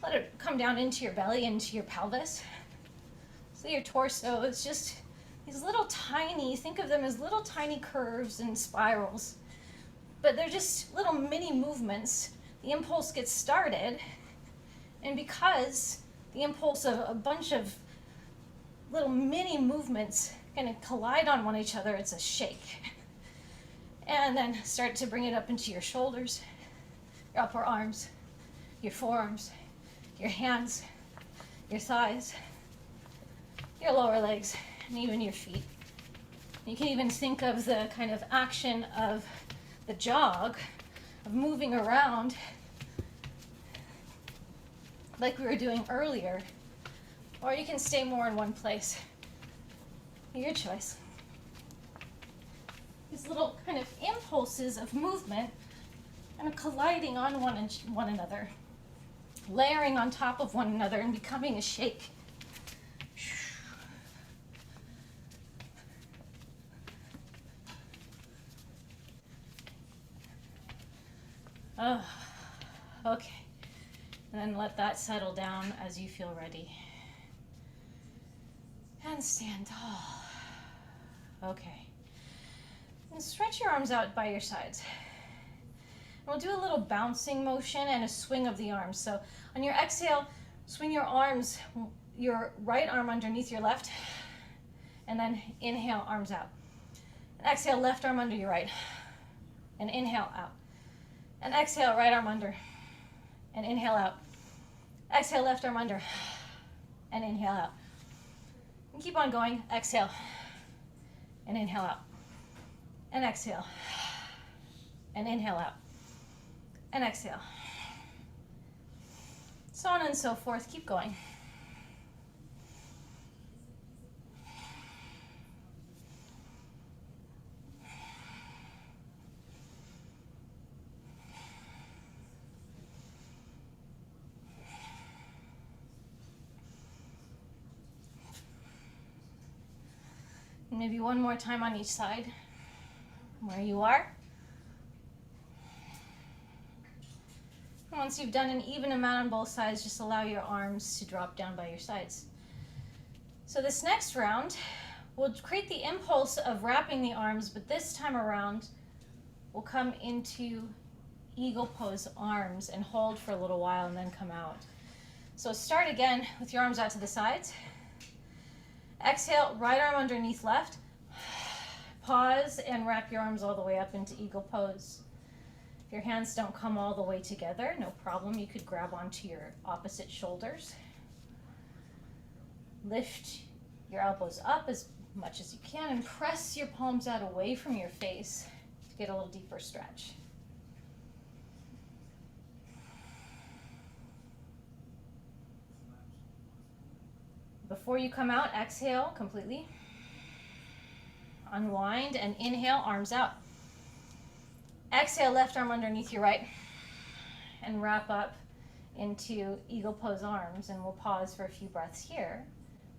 let it come down into your belly, into your pelvis. So your torso is just these little tiny, think of them as little tiny curves and spirals, but they're just little mini movements. The impulse gets started, and because the impulse of a bunch of little mini movements kind of collide on each other, it's a shake. And then start to bring it up into your shoulders, your upper arms, your forearms, your hands, your thighs, your lower legs, and even your feet. You can even think of the kind of action of the jog, of moving around like we were doing earlier, or you can stay more in one place. Your choice. These little kind of impulses of movement kind of colliding on one another, layering on top of one another and becoming a shake. Oh, okay. And then let that settle down as you feel ready. And stand tall. Okay. And stretch your arms out by your sides. And we'll do a little bouncing motion and a swing of the arms. So on your exhale, swing your arms, your right arm underneath your left, and then inhale, arms out. And exhale, left arm under your right, and inhale out. And exhale, right arm under, and inhale out. Exhale, left arm under, and inhale out. And keep on going. Exhale, and inhale out. And exhale, and inhale out. And exhale. So on and so forth. Keep going. Maybe one more time on each side, where you are. And once you've done an even amount on both sides, just allow your arms to drop down by your sides. So this next round, we'll create the impulse of wrapping the arms, but this time around, we'll come into eagle pose arms and hold for a little while and then come out. So start again with your arms out to the sides. Exhale, right arm underneath left. Pause and wrap your arms all the way up into eagle pose. If your hands don't come all the way together, no problem. You could grab onto your opposite shoulders. Lift your elbows up as much as you can and press your palms out away from your face to get a little deeper stretch. Before you come out, exhale completely. Unwind and inhale, arms out. Exhale, left arm underneath your right. And wrap up into eagle pose arms. And we'll pause for a few breaths here.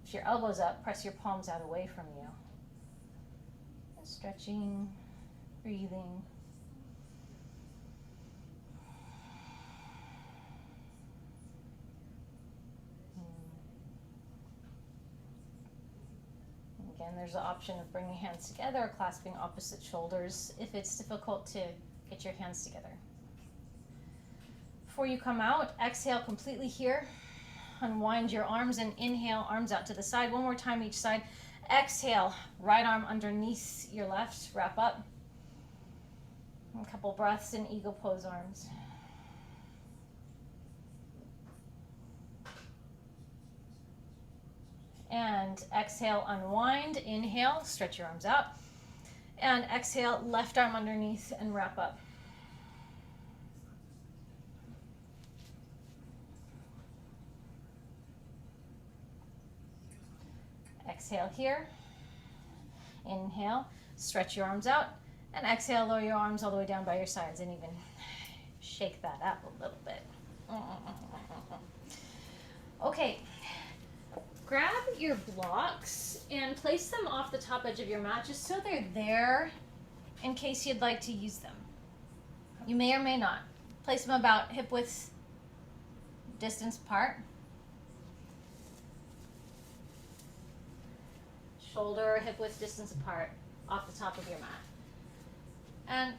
Lift your elbows up, press your palms out away from you. And stretching, breathing. Again, there's the option of bringing hands together or clasping opposite shoulders if it's difficult to get your hands together. Before you come out, exhale completely here. Unwind your arms and inhale, arms out to the side. One more time each side. Exhale, right arm underneath your left, wrap up. A couple breaths in eagle pose arms. And exhale, unwind. Inhale, stretch your arms out. And exhale, left arm underneath and wrap up. Exhale here. Inhale, stretch your arms out. And exhale, lower your arms all the way down by your sides and even shake that up a little bit. Okay. grab your blocks and place them off the top edge of your mat just so they're there in case you'd like to use them. You may or may not. Place them about hip width distance apart. Shoulder, hip width distance apart off the top of your mat. And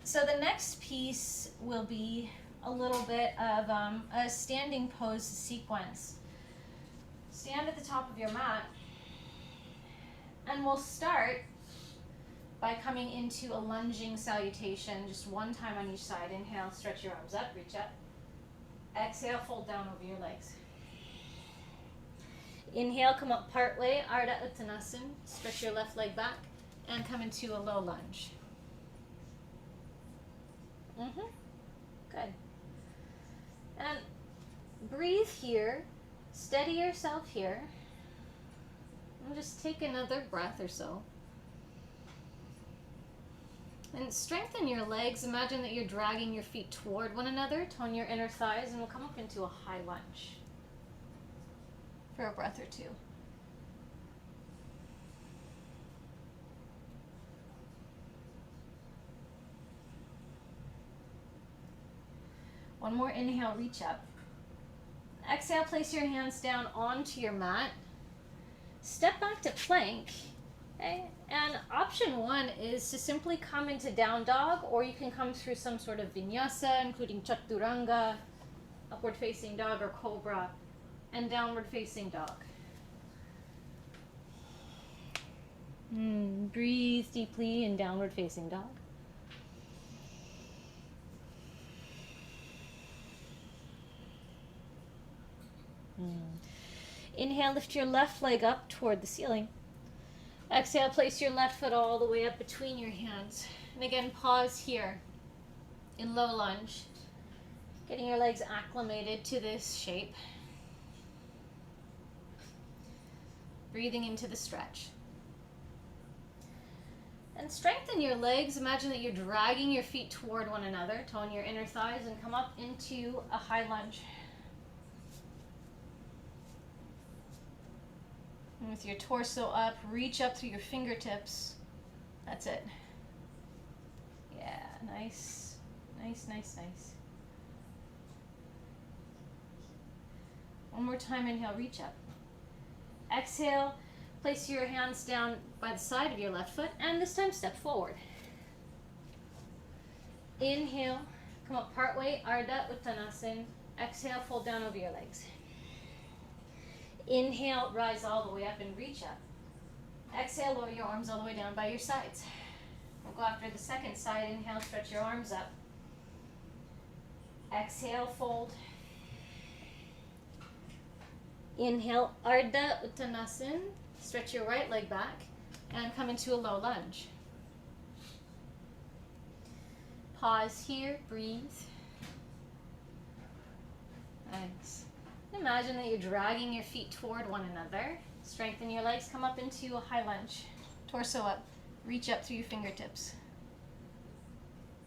so the next piece will be a little bit of a standing pose sequence. Stand at the top of your mat, and we'll start by coming into a lunging salutation, just one time on each side. Inhale, stretch your arms up, reach up. Exhale, fold down over your legs. Inhale, come up part way, Ardha Uttanasana. Stretch your left leg back and come into a low lunge. Good. And breathe here. Steady yourself here. And just take another breath or so. And strengthen your legs. Imagine that you're dragging your feet toward one another. Tone your inner thighs, and we'll come up into a high lunge for a breath or two. One more inhale, reach up. Exhale, place your hands down onto your mat. Step back to plank. Okay? And option one is to simply come into down dog, or you can come through some sort of vinyasa, including chaturanga, upward facing dog, or cobra, and downward facing dog. Breathe deeply in downward facing dog. Inhale, lift your left leg up toward the ceiling. Exhale, place your left foot all the way up between your hands. And again, pause here in low lunge, getting your legs acclimated to this shape. Breathing into the stretch. And strengthen your legs. Imagine that you're dragging your feet toward one another. Tone your inner thighs and come up into a high lunge. And with your torso up, reach up through your fingertips. That's it. Yeah, nice. Nice, nice, nice. One more time, inhale, reach up. Exhale, place your hands down by the side of your left foot, and this time step forward. Inhale, come up part way, Ardha Uttanasana. Exhale, fold down over your legs. Inhale, rise all the way up and reach up. Exhale, lower your arms all the way down by your sides. We'll go after the second side. Inhale, stretch your arms up. Exhale, fold. Inhale, Ardha Uttanasana. Stretch your right leg back and come into a low lunge. Pause here, breathe. Nice. Imagine that you're dragging your feet toward one another. Strengthen your legs, come up into a high lunge. Torso up, reach up through your fingertips.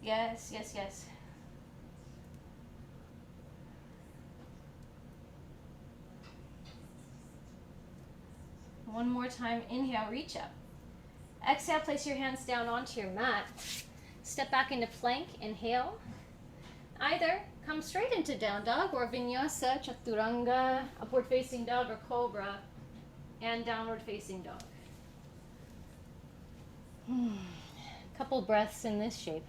Yes, yes, yes. One more time, inhale, reach up. Exhale, place your hands down onto your mat. Step back into plank, inhale. Either come straight into down dog or vinyasa, chaturanga, upward facing dog, or cobra, and downward facing dog. Couple breaths in this shape.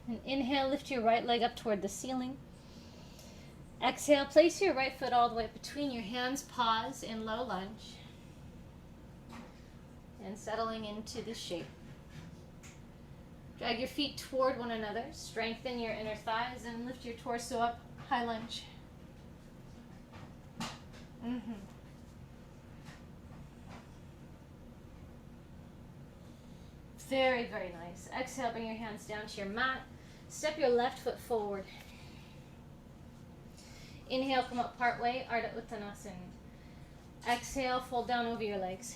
And inhale, lift your right leg up toward the ceiling. Exhale, place your right foot all the way up between your hands. Pause in low lunge. And settling into this shape. Drag your feet toward one another. Strengthen your inner thighs and lift your torso up. High lunge. Very, very nice. Exhale, bring your hands down to your mat. Step your left foot forward. Inhale, come up part way, Ardha Uttanasana. Exhale, fold down over your legs.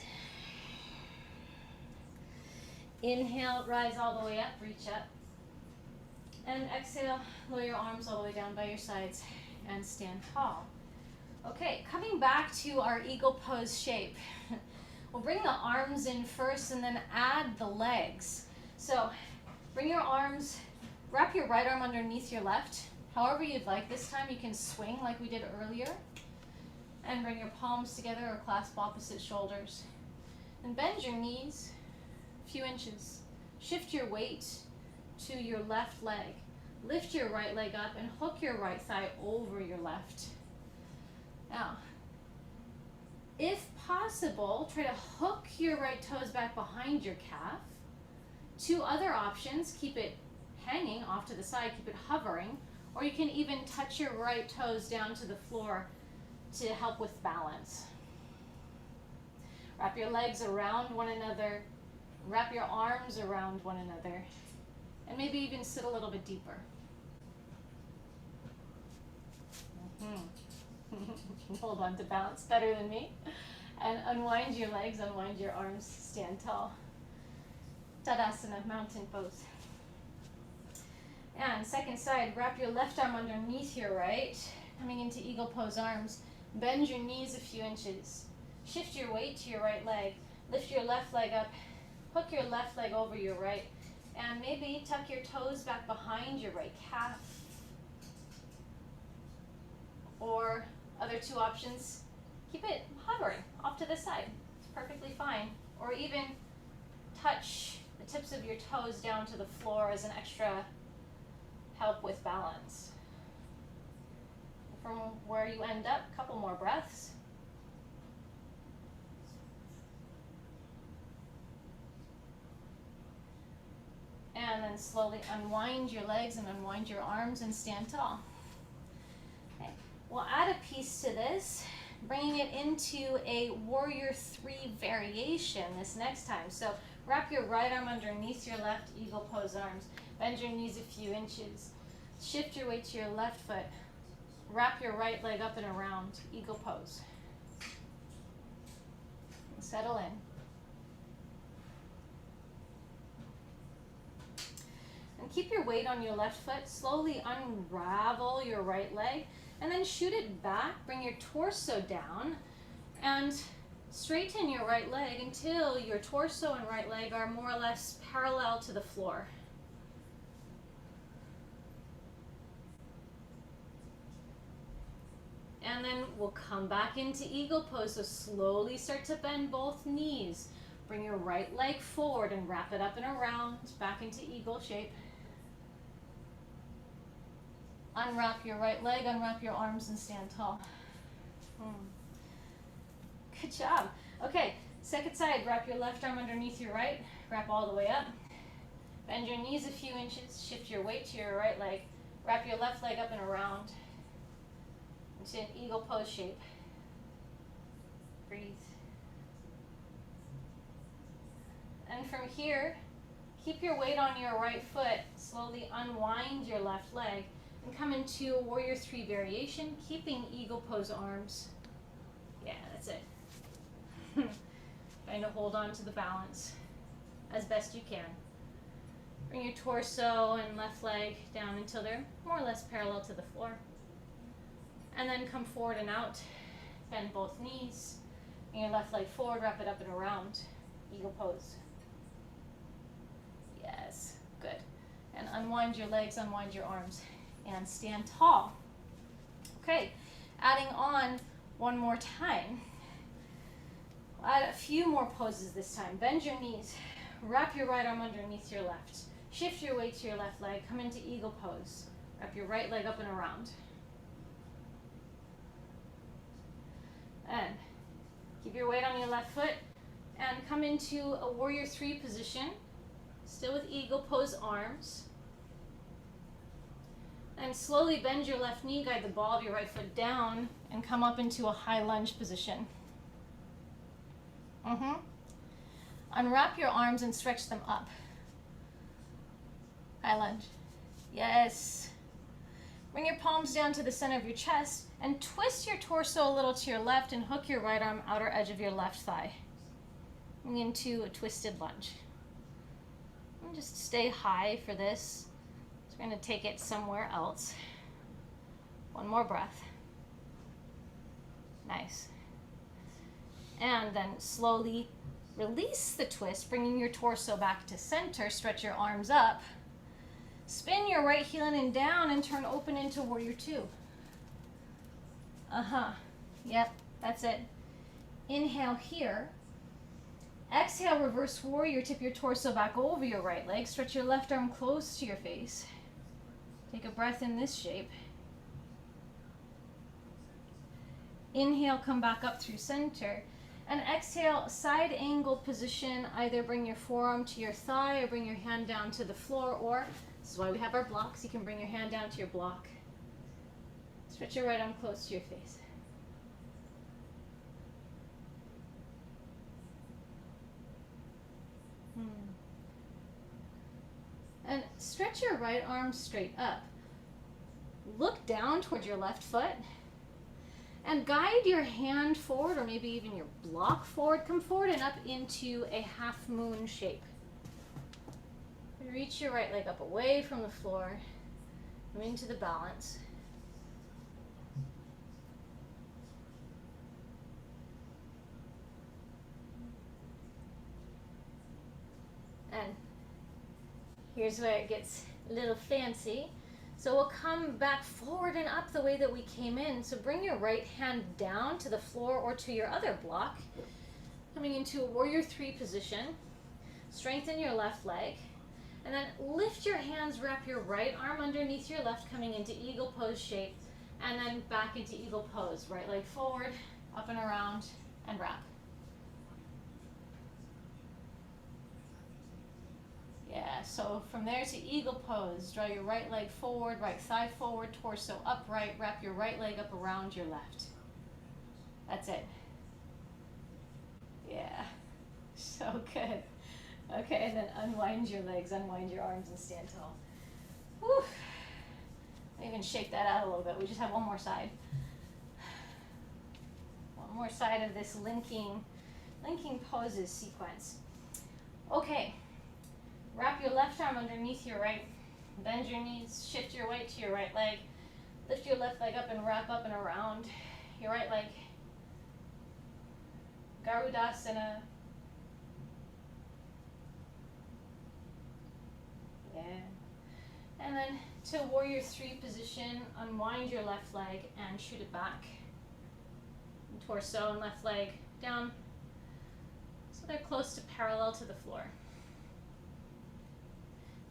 Inhale, rise all the way up, reach up. And exhale, lower your arms all the way down by your sides and stand tall. Okay, coming back to our eagle pose shape. We'll bring the arms in first and then add the legs. So bring your arms, wrap your right arm underneath your left. However you'd like. This time you can swing like we did earlier. And bring your palms together or clasp opposite shoulders. And bend your knees a few inches. Shift your weight to your left leg. Lift your right leg up and hook your right thigh over your left. Now, if possible, try to hook your right toes back behind your calf. Two other options: keep it hanging off to the side, keep it hovering, or you can even touch your right toes down to the floor to help with balance. Wrap your legs around one another, wrap your arms around one another, and maybe even sit a little bit deeper. Hold on to balance better than me. And unwind your legs, unwind your arms, stand tall. Tadasana, mountain pose. And second side, wrap your left arm underneath your right, coming into eagle pose arms. Bend your knees a few inches. Shift your weight to your right leg. Lift your left leg up. Hook your left leg over your right. And maybe tuck your toes back behind your right calf. Or other two options, keep it hovering off to the side. It's perfectly fine. Or even touch the tips of your toes down to the floor as an extra help with balance. From where you end up, a couple more breaths. And then slowly unwind your legs and unwind your arms and stand tall. Okay. We'll add a piece to this, bringing it into a warrior 3 variation this next time. So wrap your right arm underneath your left eagle pose arms. Bend your knees a few inches. Shift your weight to your left foot. Wrap your right leg up and around, eagle pose. And settle in. And keep your weight on your left foot. Slowly unravel your right leg and then shoot it back. Bring your torso down and straighten your right leg until your torso and right leg are more or less parallel to the floor. And then we'll come back into eagle pose. So slowly start to bend both knees. Bring your right leg forward and wrap it up and around, back into eagle shape. Unwrap your right leg, unwrap your arms and stand tall. Good job. Okay, second side, wrap your left arm underneath your right, wrap all the way up. Bend your knees a few inches, shift your weight to your right leg, wrap your left leg up and around into an eagle pose shape. Breathe. And from here, keep your weight on your right foot, slowly unwind your left leg, and come into a warrior 3 variation, keeping eagle pose arms. Yeah, that's it. Trying to hold on to the balance as best you can. Bring your torso and left leg down until they're more or less parallel to the floor. And then come forward and out. Bend both knees. Bring your left leg forward, wrap it up and around. Eagle pose. Yes, good. And unwind your legs, unwind your arms, and stand tall. Okay, adding on one more time. We'll add a few more poses this time. Bend your knees. Wrap your right arm underneath your left. Shift your weight to your left leg. Come into eagle pose. Wrap your right leg up and around. And keep your weight on your left foot and come into a warrior 3 position, still with eagle pose arms. And slowly bend your left knee, guide the ball of your right foot down, and come up into a high lunge position. Unwrap your arms and stretch them up. High lunge. Yes. Bring your palms down to the center of your chest and twist your torso a little to your left and hook your right arm outer edge of your left thigh. Into a twisted lunge. And just stay high for this. It's We're going to take it somewhere else. One more breath. Nice. And then slowly release the twist, bringing your torso back to center. Stretch your arms up. Spin your right heel in and down and turn open into Warrior Two. Yep, that's it. Inhale here. Exhale, reverse warrior. Tip your torso back over your right leg. Stretch your left arm close to your face. Take a breath in this shape. Inhale, come back up through center. And exhale, side angle position. Either bring your forearm to your thigh or bring your hand down to the floor, or this is why we have our blocks. You can bring your hand down to your block. Stretch your right arm close to your face. And stretch your right arm straight up. Look down toward your left foot and guide your hand forward, or maybe even your block forward. Come forward and up into a half moon shape. Reach your right leg up away from the floor, come into the balance. And here's where it gets a little fancy. So we'll come back forward and up the way that we came in. So bring your right hand down to the floor or to your other block. Coming into a Warrior Three position. Strengthen your left leg. And then lift your hands, wrap your right arm underneath your left, coming into Eagle Pose shape. And then back into Eagle Pose. Right leg forward, up and around, and wrap. Yeah, so from there to Eagle Pose, draw your right leg forward, right thigh forward, torso upright, wrap your right leg up around your left. That's it. Yeah, so good. Okay, and then unwind your legs, unwind your arms, and stand tall. Whew. Even shake that out a little bit. We just have one more side. One more side of this linking poses sequence. Okay. Wrap your left arm underneath your right. Bend your knees, shift your weight to your right leg. Lift your left leg up and wrap up and around your right leg. Garudasana. Yeah. And then to Warrior Three position, unwind your left leg and shoot it back. And torso and left leg down so they're close to parallel to the floor.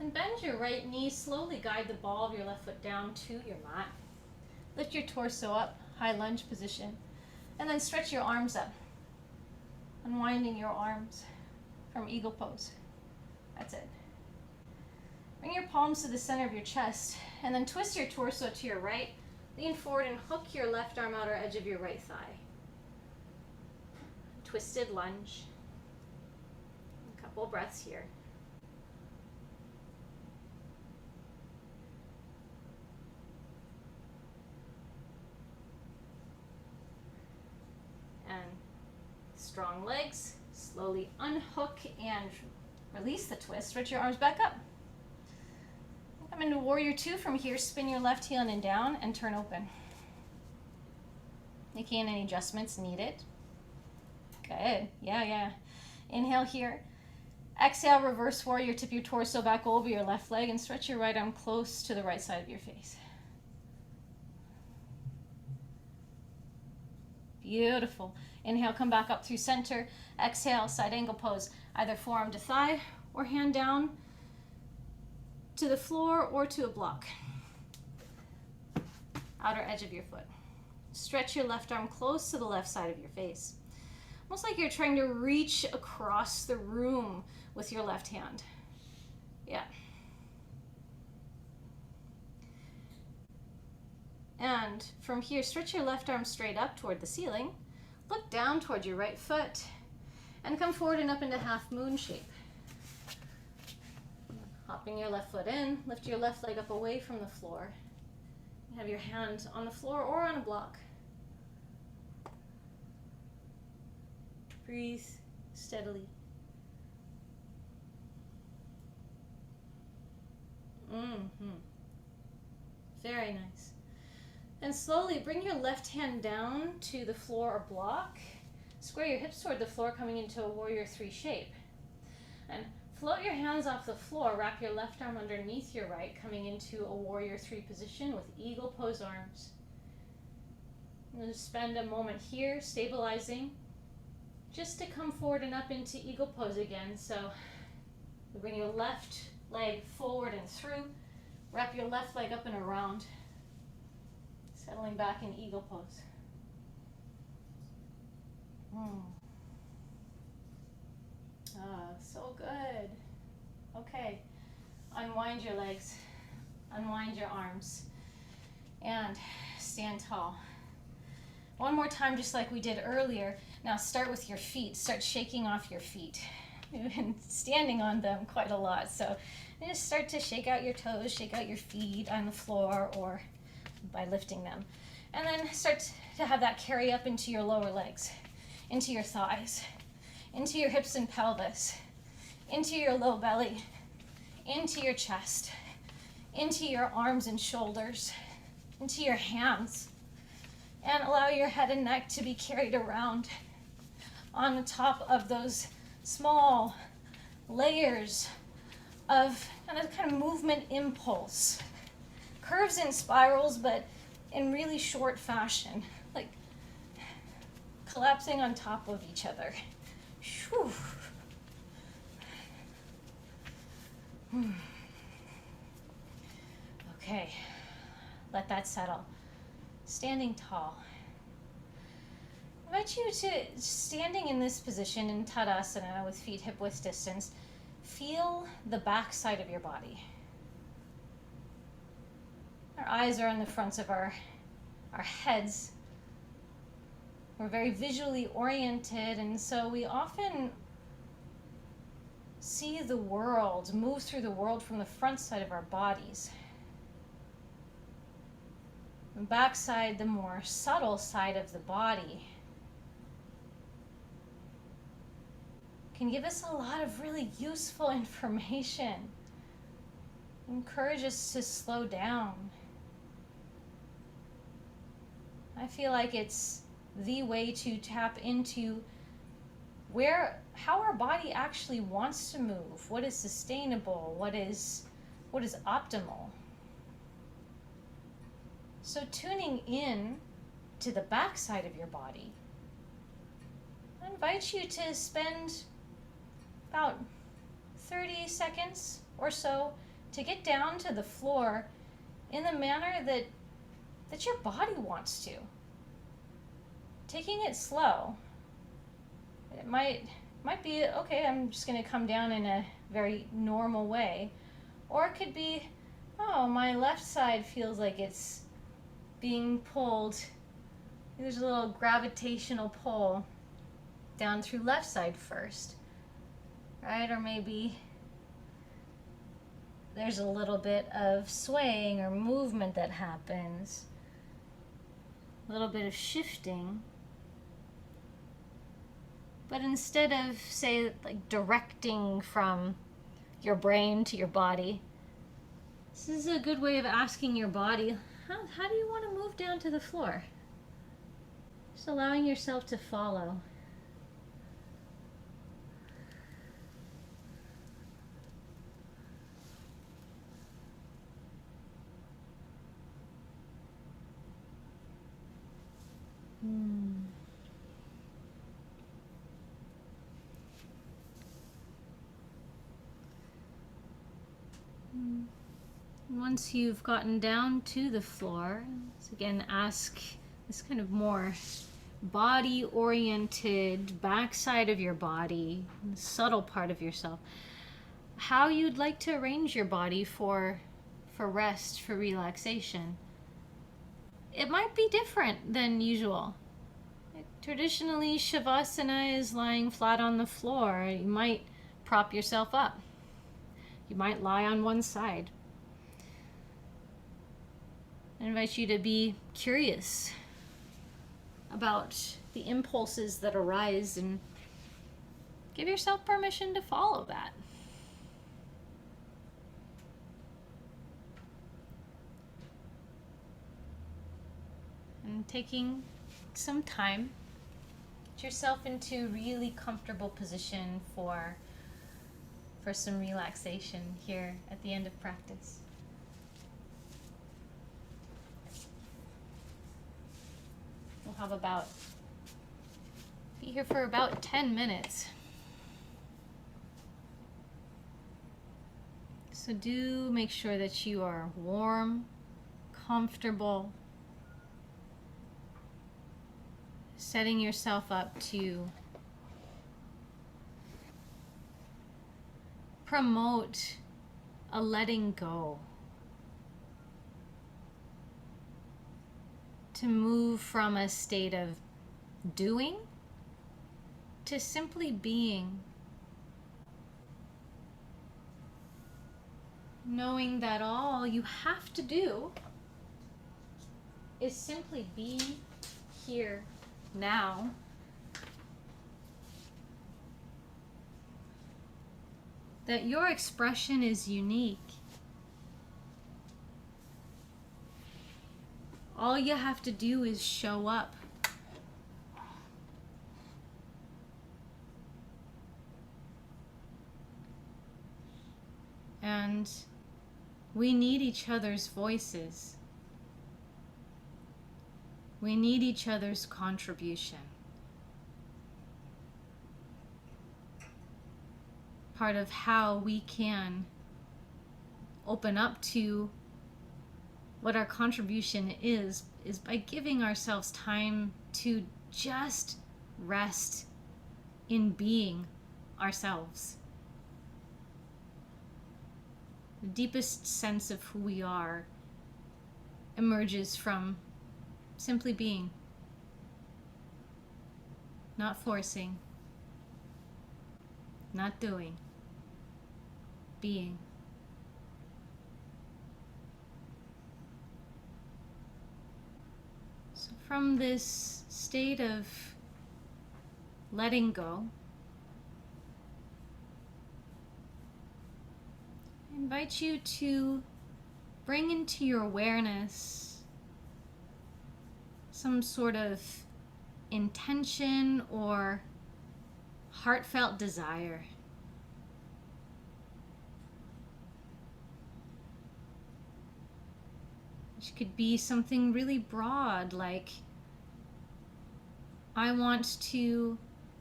And bend your right knee, slowly guide the ball of your left foot down to your mat. Lift your torso up, high lunge position. And then stretch your arms up, unwinding your arms from Eagle Pose. That's it. Bring your palms to the center of your chest, and then twist your torso to your right. Lean forward and hook your left arm outer edge of your right thigh. Twisted lunge. A couple breaths here. And strong legs, slowly unhook and release the twist. Stretch your arms back up. Come into Warrior Two from here. Spin your left heel in and down and turn open. Making any adjustments needed. Good. Yeah. Inhale here. Exhale, reverse warrior. Tip your torso back over your left leg and stretch your right arm close to the right side of your face. Beautiful. Inhale, come back up through center. Exhale, side angle pose. Either forearm to thigh or hand down to the floor or to a block. Outer edge of your foot. Stretch your left arm close to the left side of your face. Almost like you're trying to reach across the room with your left hand. Yeah. And from here, stretch your left arm straight up toward the ceiling. Look down toward your right foot and come forward and up into half moon shape. Hopping your left foot in, lift your left leg up away from the floor. You have your hand on the floor or on a block. Breathe steadily. Very nice. And slowly bring your left hand down to the floor or block. Square your hips toward the floor, coming into a warrior three shape. And float your hands off the floor. Wrap your left arm underneath your right, coming into a warrior three position with eagle pose arms. And just spend a moment here, stabilizing, just to come forward and up into eagle pose again. So you bring your left leg forward and through. Wrap your left leg up and around. Settling back in eagle pose. So good. Okay, unwind your legs, unwind your arms, and stand tall. One more time, just like we did earlier. Now start with your feet. Start shaking off your feet. We've been standing on them quite a lot, so just start to shake out your toes, shake out your feet on the floor or by lifting them. And then start to have that carry up into your lower legs, into your thighs, into your hips and pelvis, into your low belly, into your chest, into your arms and shoulders, into your hands. And allow your head and neck to be carried around on the top of those small layers of kind of movement impulse. Curves and spirals, but in really short fashion, like collapsing on top of each other. Whew. Okay, let that settle. Standing tall. I invite you to, standing in this position in Tadasana with feet hip width distance, feel the back side of your body. Our eyes are on the fronts of our heads. We're very visually oriented, and so we often see the world, move through the world from the front side of our bodies. The back side, the more subtle side of the body, can give us a lot of really useful information. Encourage us to slow down. I feel like it's the way to tap into how our body actually wants to move, what is sustainable, what is optimal. So tuning in to the back side of your body, I invite you to spend about 30 seconds or so to get down to the floor in the manner that your body wants to. Taking it slow. It might be, okay, I'm just going to come down in a very normal way. Or it could be, oh, my left side feels like it's being pulled. There's a little gravitational pull down through left side first, right? Or maybe there's a little bit of swaying or movement that happens, a little bit of shifting. But instead of, say, like directing from your brain to your body, this is a good way of asking your body, how do you want to move down to the floor? Just allowing yourself to follow. Once you've gotten down to the floor, let's again ask this kind of more body-oriented backside of your body, the subtle part of yourself, how you'd like to arrange your body for rest, for relaxation. It might be different than usual. Traditionally, Shavasana is lying flat on the floor. You might prop yourself up. You might lie on one side. I invite you to be curious about the impulses that arise and give yourself permission to follow that. taking some time, get yourself into a really comfortable position for some relaxation here at the end of practice. We'll have be here for about 10 minutes. So do make sure that you are warm, comfortable, setting yourself up to promote a letting go, to move from a state of doing to simply being, knowing that all you have to do is simply be here now. That your expression is unique. All you have to do is show up. And we need each other's voices. We need each other's contribution. Part of how we can open up to what our contribution is by giving ourselves time to just rest in being ourselves. The deepest sense of who we are emerges from simply being, not forcing, not doing, being. So from this state of letting go, I invite you to bring into your awareness some sort of intention or heartfelt desire. Which could be something really broad, like, I want to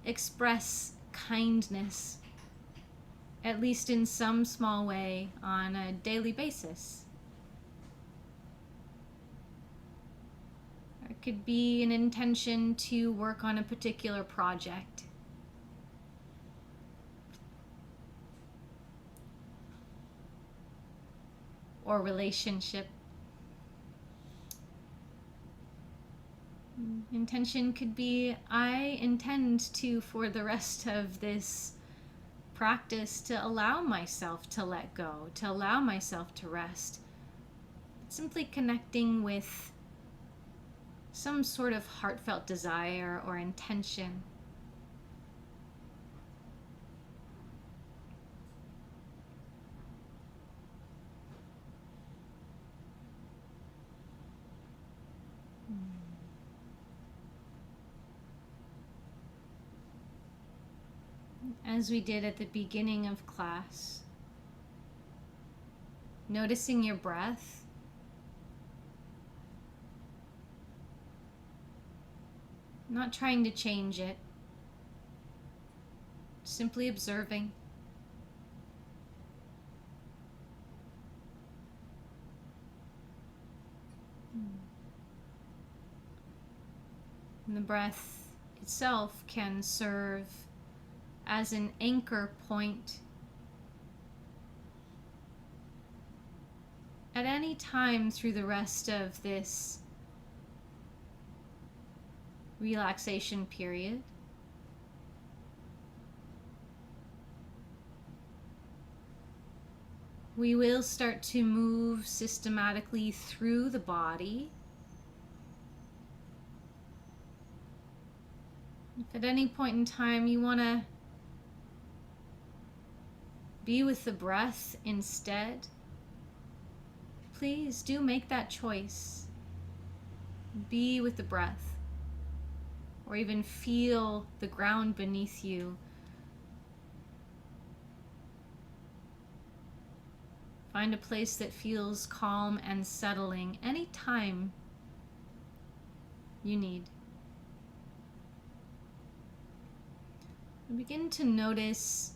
express kindness, at least in some small way, on a daily basis. Or it could be an intention to work on a particular project. Or relationship. Intention could be, I intend to, for the rest of this practice, to allow myself to let go, to allow myself to rest. Simply connecting with some sort of heartfelt desire or intention. As we did at the beginning of class, noticing your breath, not trying to change it, simply observing. And the breath itself can serve as an anchor point at any time through the rest of this relaxation period. We will start to move systematically through the body. If at any point in time you want to be with the breath instead, please do make that choice. Be with the breath, or even feel the ground beneath you. Find a place that feels calm and settling anytime you need. And begin to notice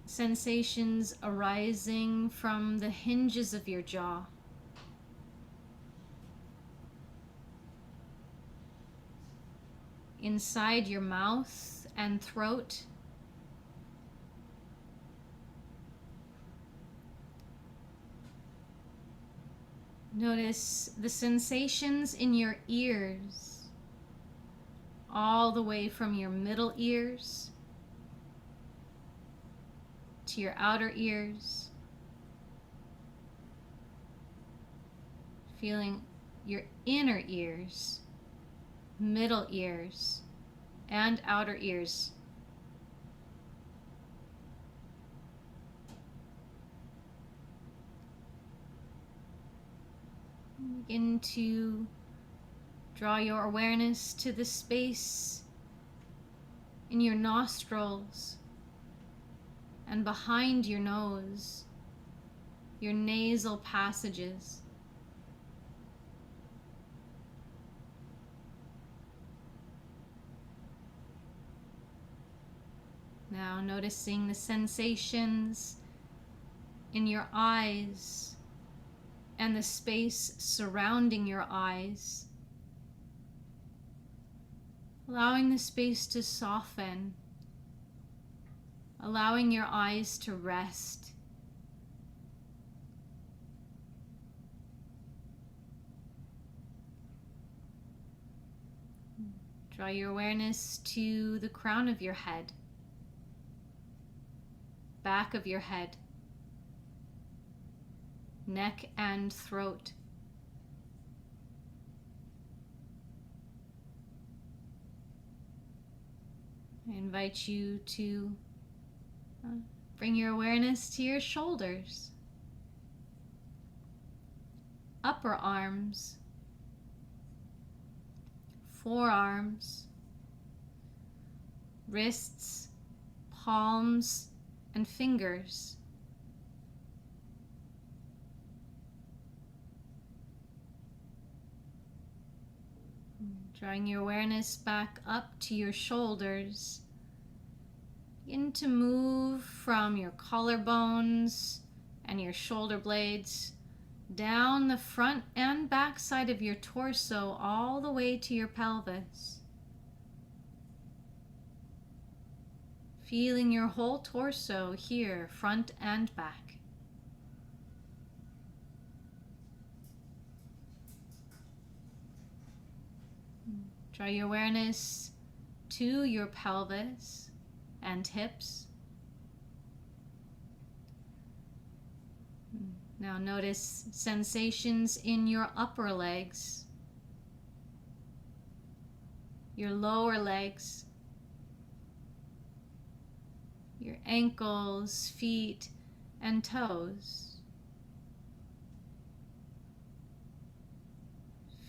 sensations arising from the hinges of your jaw. Inside your mouth and throat. Notice the sensations in your ears, all the way from your middle ears to your outer ears. Feeling your inner ears, middle ears, and outer ears. Begin to draw your awareness to the space in your nostrils and behind your nose, your nasal passages. Now noticing the sensations in your eyes and the space surrounding your eyes. Allowing the space to soften, allowing your eyes to rest. Draw your awareness to the crown of your head, back of your head, neck and throat. I invite you to bring your awareness to your shoulders, upper arms, forearms, wrists, palms, and fingers. Drawing your awareness back up to your shoulders. Begin to move from your collarbones and your shoulder blades down the front and back side of your torso all the way to your pelvis. Feeling your whole torso here, front and back. Draw your awareness to your pelvis and hips. Now notice sensations in your upper legs, your lower legs, your ankles, feet, and toes.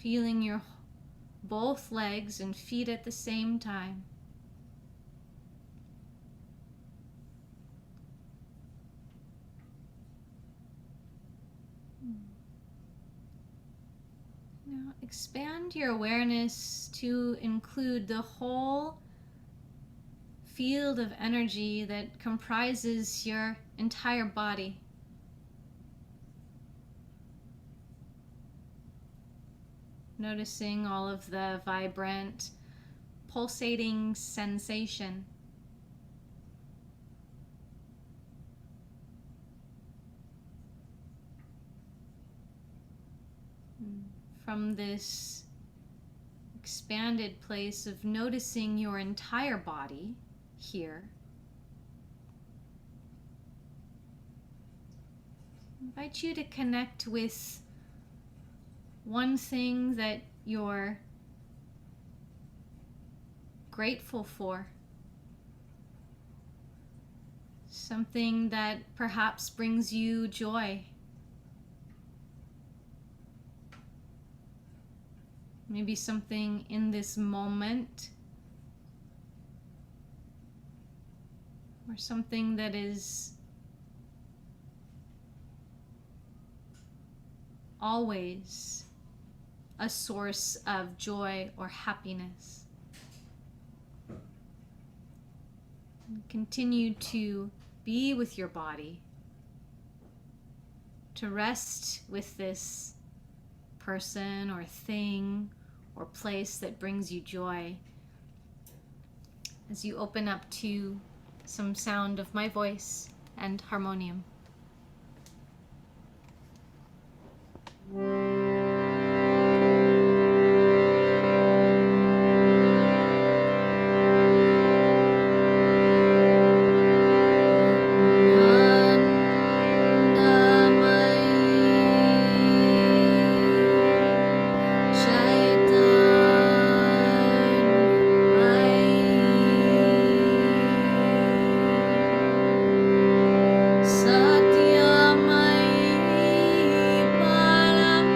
Feeling your both legs and feet at the same time. Now expand your awareness to include the whole field of energy that comprises your entire body. Noticing all of the vibrant, pulsating sensation. From this expanded place of noticing your entire body here, I invite you to connect with one thing that you're grateful for. Something that perhaps brings you joy. maybe something in this moment, or something that is always a source of joy or happiness. And continue to be with your body, to rest with this person or thing or place that brings you joy, as you open up to some sound of my voice and harmonium. Satyamai Param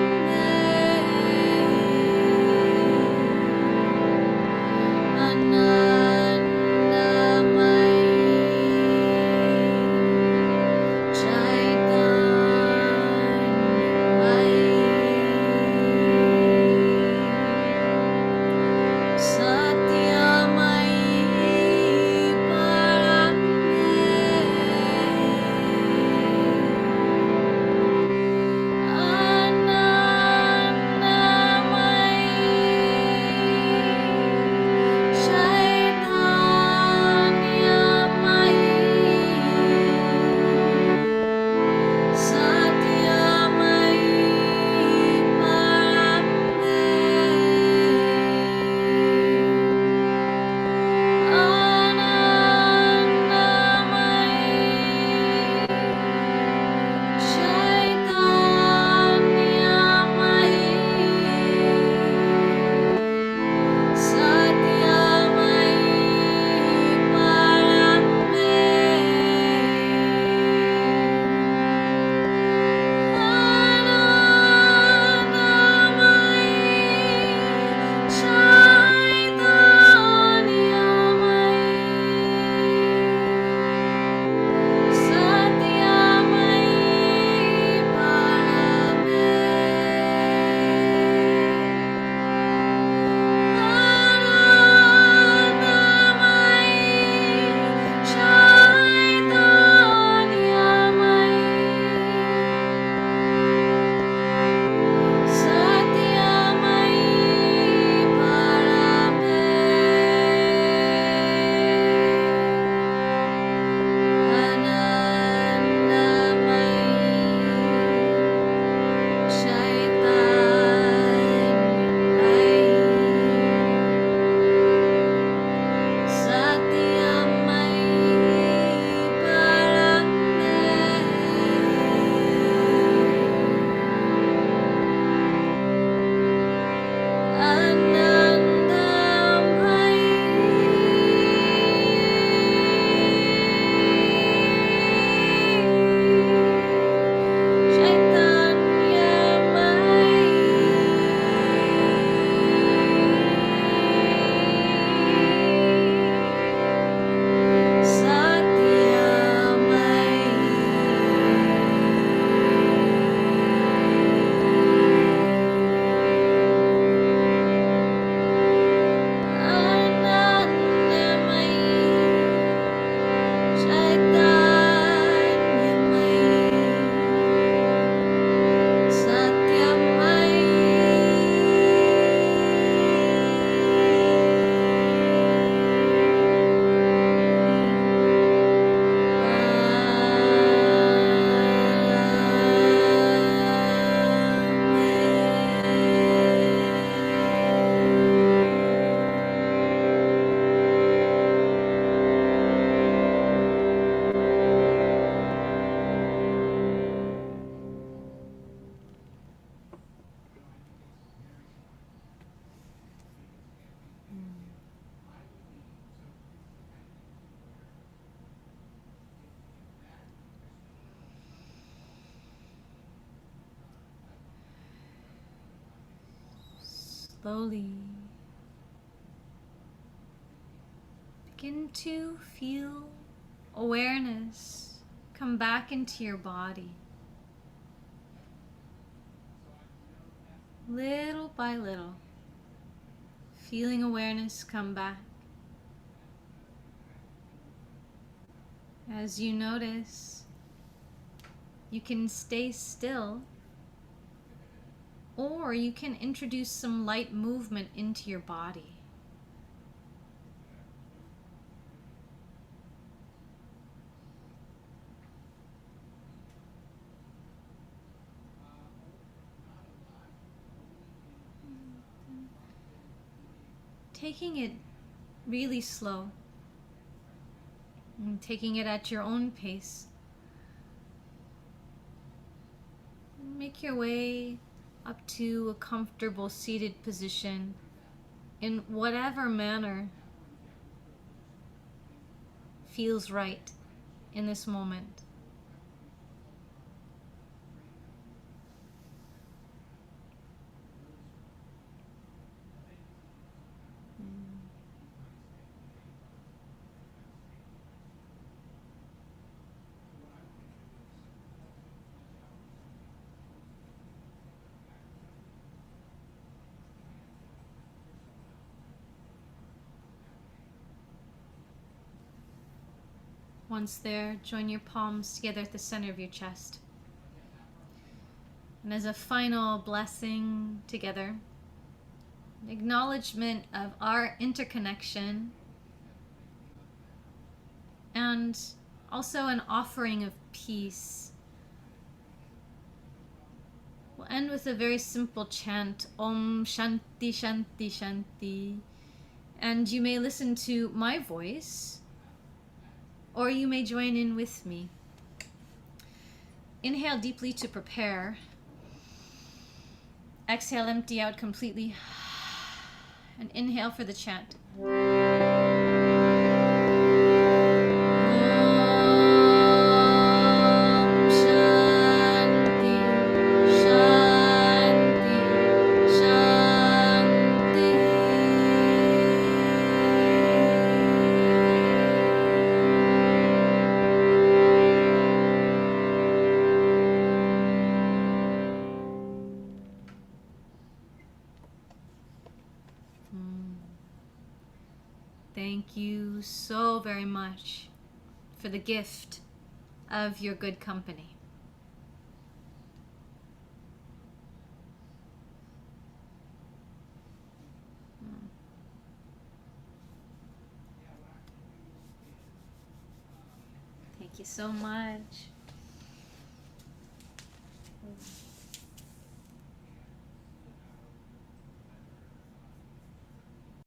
Slowly begin to feel awareness come back into your body. Little by little, feeling awareness come back. As you notice, you can stay still, or you can introduce some light movement into your body. Taking it really slow, and taking it at your own pace. Make your way up to a comfortable seated position in whatever manner feels right in this moment. Once there, join your palms together at the center of your chest. And as a final blessing together, acknowledgement of our interconnection, and also an offering of peace. We'll end with a very simple chant, Om Shanti Shanti Shanti. And you may listen to my voice, or you may join in with me. Inhale deeply to prepare. Exhale, empty out completely. And inhale for the chant. Thank you so very much for the gift of your good company. Thank you so much.